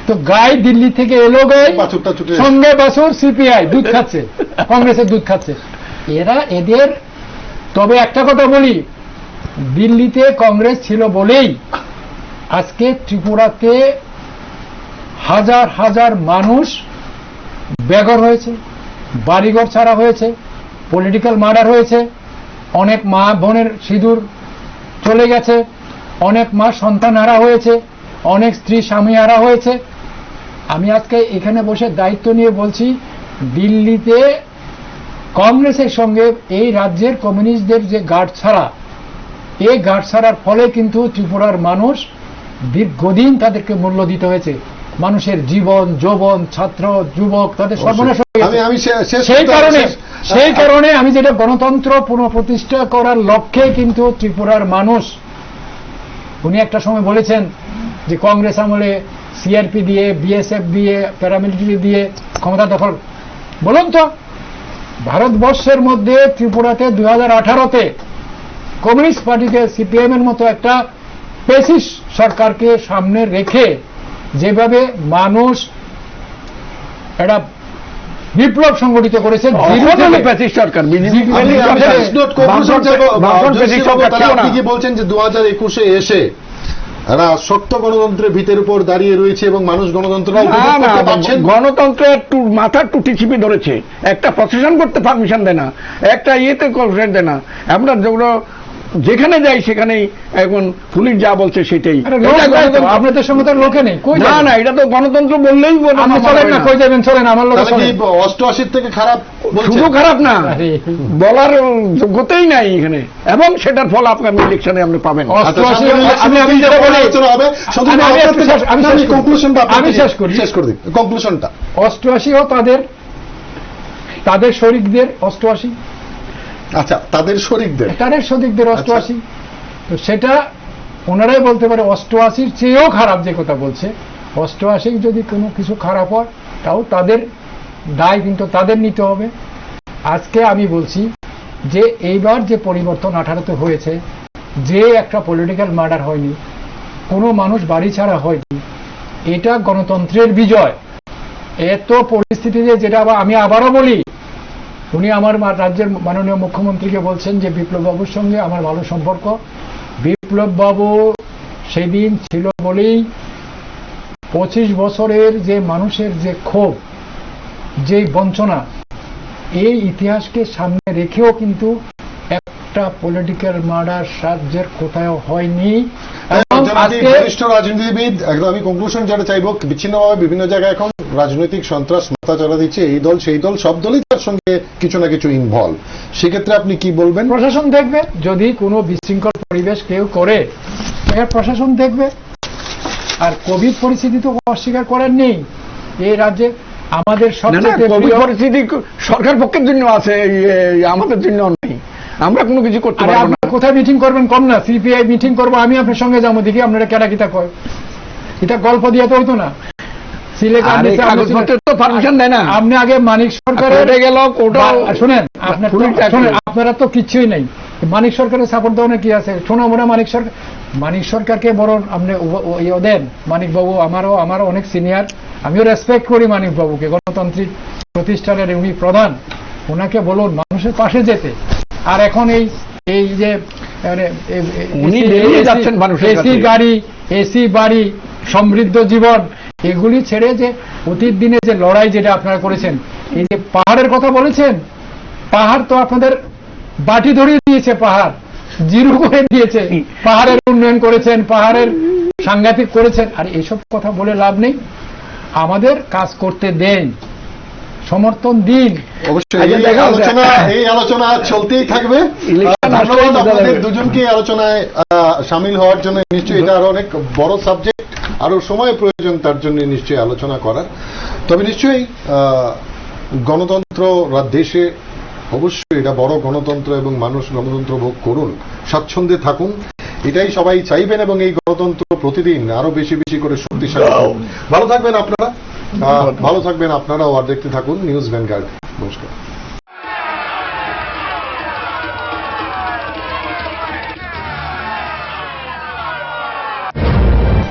Speaker 3: তো গাই দিল্লি থেকে এলো গাই, সঙ্গে বাছুর সিপিআই, দুধ খাচ্ছে, কংগ্রেসের দুধ খাচ্ছে এদের। তবে একটা কথা বলি, দিল্লিতে কংগ্রেস ছিল বলেই আজকে ত্রিপুরাতে হাজার হাজার মানুষ বেঘর হয়েছে, বাড়িঘর ছাড়া হয়েছে, পলিটিক্যাল মার্ডার হয়েছে, অনেক মা বোনের সিঁদুর চলে গেছে, অনেক মা সন্তান হারা হয়েছে, অনেক স্ত্রী স্বামী হারা হয়েছে। আমি আজকে এখানে বসে দায়িত্ব নিয়ে বলছি, দিল্লিতে কংগ্রেসের সঙ্গে এই রাজ্যের কমিউনিস্টদের যে গার্ড ছাড়া, এই গার্ড ছাড়ার ফলে কিন্তু ত্রিপুরার মানুষ দীর্ঘদিন তাদেরকে মূল্য দিতে হয়েছে। মানুষের জীবন, যৌবন, ছাত্র, যুবক তাদের সর্বনাশ হয়ে গেছে। সেই কারণে আমি যেটা গণতন্ত্র পুনঃপ্রতিষ্ঠা করার লক্ষ্যে কিন্তু ত্রিপুরার মানুষ, উনি একটা সময় বলেছেন যে কংগ্রেস আমলে সিআরপি দিয়ে, বিএসএফ দিয়ে, প্যারামিলিটারি দিয়ে ক্ষমতা দখল। বলুন তো, ভারতবর্ষের মধ্যে ত্রিপুরাতে 2018-তে কমিউনিস্ট পার্টিকে, সিপিএম এর মতো একটা পেসিস্ট সরকারকে সামনে রেখে যেভাবে মানুষ একটা বিপ্লব সংগঠিত করেছেন,
Speaker 1: সরকার আপনি কি বলছেন যে 2021-এ এসে এরা সত্য গণতন্ত্রের ভিতের উপর দাঁড়িয়ে রয়েছে এবং মানুষ গণতন্ত্র
Speaker 2: গণতন্ত্রের মাথার টুটি চিপে ধরেছে, একটা প্রসেশন করতে পারমিশন দেয় না, একটা ইয়েতে পারমিশন দেয় না। আমরা যেগুলো যেখানে যাই সেখানেই এখন পুলিশ যা বলছে সেটাই।
Speaker 3: আরে লোক যায় তো, আপনাদের সঙ্গে তো লোকে নেই, কই
Speaker 2: না
Speaker 3: যাবেন?
Speaker 2: না, এটা তো গণতন্ত্র বললেই
Speaker 3: আপনি চলেন না, কই যাবেন, চলেন আমার লোক।
Speaker 1: তাহলে কি 88 থেকে খারাপ বলছেন?
Speaker 2: শুধু খারাপ না,
Speaker 3: আরে,
Speaker 2: বলার যোগ্যতাই নাই এখানে, এবং সেটার ফল আপনার ইলেকশনে আপনি পাবেন।
Speaker 1: আচ্ছা,
Speaker 3: 88
Speaker 1: সামনে
Speaker 3: আমি যেটা বলি,
Speaker 1: আলোচনা হবে, শুধু
Speaker 3: আমি
Speaker 1: আপনার
Speaker 3: একটু
Speaker 1: থেকে-
Speaker 3: আমি শেষ করি।
Speaker 1: conclusionটা আপনার
Speaker 3: আমি
Speaker 1: থেকে
Speaker 3: শেষ করি।
Speaker 1: শেষ করে দিন কনক্লুশনটা।
Speaker 3: 88 ও তাদের শরিকদের 88,
Speaker 1: আচ্ছা, তাদের শরিকদের
Speaker 3: তাদের শরিকদের 88, তো সেটা ওনারাই বলতে পারে 88 চেয়েও খারাপ যে কথা বলছে। 88 যদি কোনো কিছু খারাপ হয় তাও তাদের দায় কিন্তু তাদের নিতে হবে। আজকে আমি বলছি যে এইবার যে পরিবর্তন 18তে হয়েছে, যে একটা পলিটিক্যাল মার্ডার হয়নি, কোনো মানুষ বাড়ি ছাড়া হয়নি, এটা গণতন্ত্রের বিজয়। এত পরিস্থিতিতে, যেটা আমি আবারও বলি, উনি আমার রাজ্যের মাননীয় মুখ্যমন্ত্রীকে বলছেন যে বিপ্লব বাবুর সঙ্গে আমার ভালো সম্পর্ক। বিপ্লব বাবু সেদিন ছিল বলেই 25 বছরের যে মানুষের যে ক্ষোভ, যে বঞ্চনা, এই ইতিহাসকে সামনে রেখেও কিন্তু একটা পলিটিক্যাল মার্ডার রাজ্যের কোথাও হয়নি। এবং আজকে
Speaker 1: বরিষ্ঠ রাজনীতিবিদ, একদম আমি কনক্লুশন যেটা চাইবো, বিচ্ছিন্নভাবে বিভিন্ন জায়গায় এখন রাজনৈতিক সন্ত্রাস মাথা চালা দিচ্ছে, এই দল সেই দল, সব দলই তার সঙ্গে কিছু না কিছু ইনভলভ। সেক্ষেত্রে আপনি কি বলবেন?
Speaker 3: প্রশাসন দেখবে, যদি কোনো বিশৃঙ্খল পরিবেশ কেউ করে, এর প্রশাসন দেখবে। আর কোভিড পরিস্থিতি তো অস্বীকার করার নেই এই রাজ্যে। আমাদের
Speaker 2: না না,
Speaker 3: সবচেয়ে
Speaker 2: কোভিড
Speaker 3: প্রিয়-
Speaker 2: পরিস্থিতি সরকার পক্ষের জন্য আছে, আমাদের জন্য নেই, আমরা কোনো কিছু করতে
Speaker 3: আরে
Speaker 2: পারবো
Speaker 3: আপনি
Speaker 2: না।
Speaker 3: কোথায় মিটিং করবেন কম না, সিপিআই মিটিং করবো, আমি আপনার সঙ্গে যাবো, দেখি আপনারা কেটা কিতা কয়। এটা গল্প দিয়ে তো হইতো না। সিলেক্ট
Speaker 2: আরে কাগজপত্রের তো পারমিশন দেয় না।
Speaker 3: আপনি আগে মানিক সরকারের
Speaker 2: কোর্টে গেল, কোর্টে
Speaker 3: শুনেন,
Speaker 2: পুলিশ চাকরি।
Speaker 3: আপনারা তো কিচ্ছুই নেই। মানিক সরকারের সাপোর্ট দেওয়ার কি আছে? শোনো মোনা মানিক সরকারকে বড় আপনি দেন। মানিক বাবু আমারও অনেক সিনিয়র, আমিও রেসপেক্ট করি মানিক বাবুকে, গণতান্ত্রিক প্রতিষ্ঠানের উনি প্রধান। ওনাকে বলুন মানুষের পাশে যেতে। আর এখন এই যে মানে
Speaker 2: উনি বেরিয়ে যাচ্ছেন মানুষের
Speaker 3: এসি
Speaker 2: কাছে।
Speaker 3: গাড়ি, এসি বাড়ি, সমৃদ্ধ জীবন, এগুলি ছেড়ে যে অতীত দিনে যে লড়াই যেটা আপনারা করেছেন, এই যে পাহাড়ের কথা বলেছেন, পাহাড় তো আপনাদের বাটি ধরিয়ে দিয়েছে, পাহাড় জিরো করে দিয়েছে, পাহাড়ের উন্নয়ন করেছেন, পাহাড়ের সাংঘাতিক করেছেন। আর এইসব কথা বলে লাভ নেই, আমাদের কাজ করতে দেন, সমর্থন দিন।
Speaker 1: অবশ্যই
Speaker 2: আচ্ছা, দেখা যাচ্ছে।
Speaker 1: এই আলোচনা চলতেই থাকবে।
Speaker 2: ইলেকশন
Speaker 1: ধন্যবাদ
Speaker 2: আসলেই বোঝা
Speaker 1: আপনাদের
Speaker 2: যাবে।
Speaker 1: দুজনকে এই আলোচনায় সামিল হওয়ার জন্য। নিশ্চয়ই এটা আরো অনেক বড় সাবজেক্ট, আরো সময় প্রয়োজন তার জন্য নিশ্চয়ই আলোচনা করার। তবে নিশ্চয়ই গণতন্ত্র দেশে অবশ্যই এটা বড় গণতন্ত্র, এবং মানুষ গণতন্ত্র ভোগ করুন, স্বাচ্ছন্দ্যে থাকুন, এটাই সবাই চাইবেন, এবং এই গণতন্ত্র প্রতিদিন আরো বেশি বেশি করে শক্তিশালী হোক। ভালো থাকবেন আপনারা, ভালো থাকবেন আপনারাও, আর দেখতে থাকুন নিউজ ভ্যানগার্ড। নমস্কার।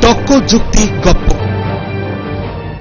Speaker 4: তর্ক যুক্তি গপ্প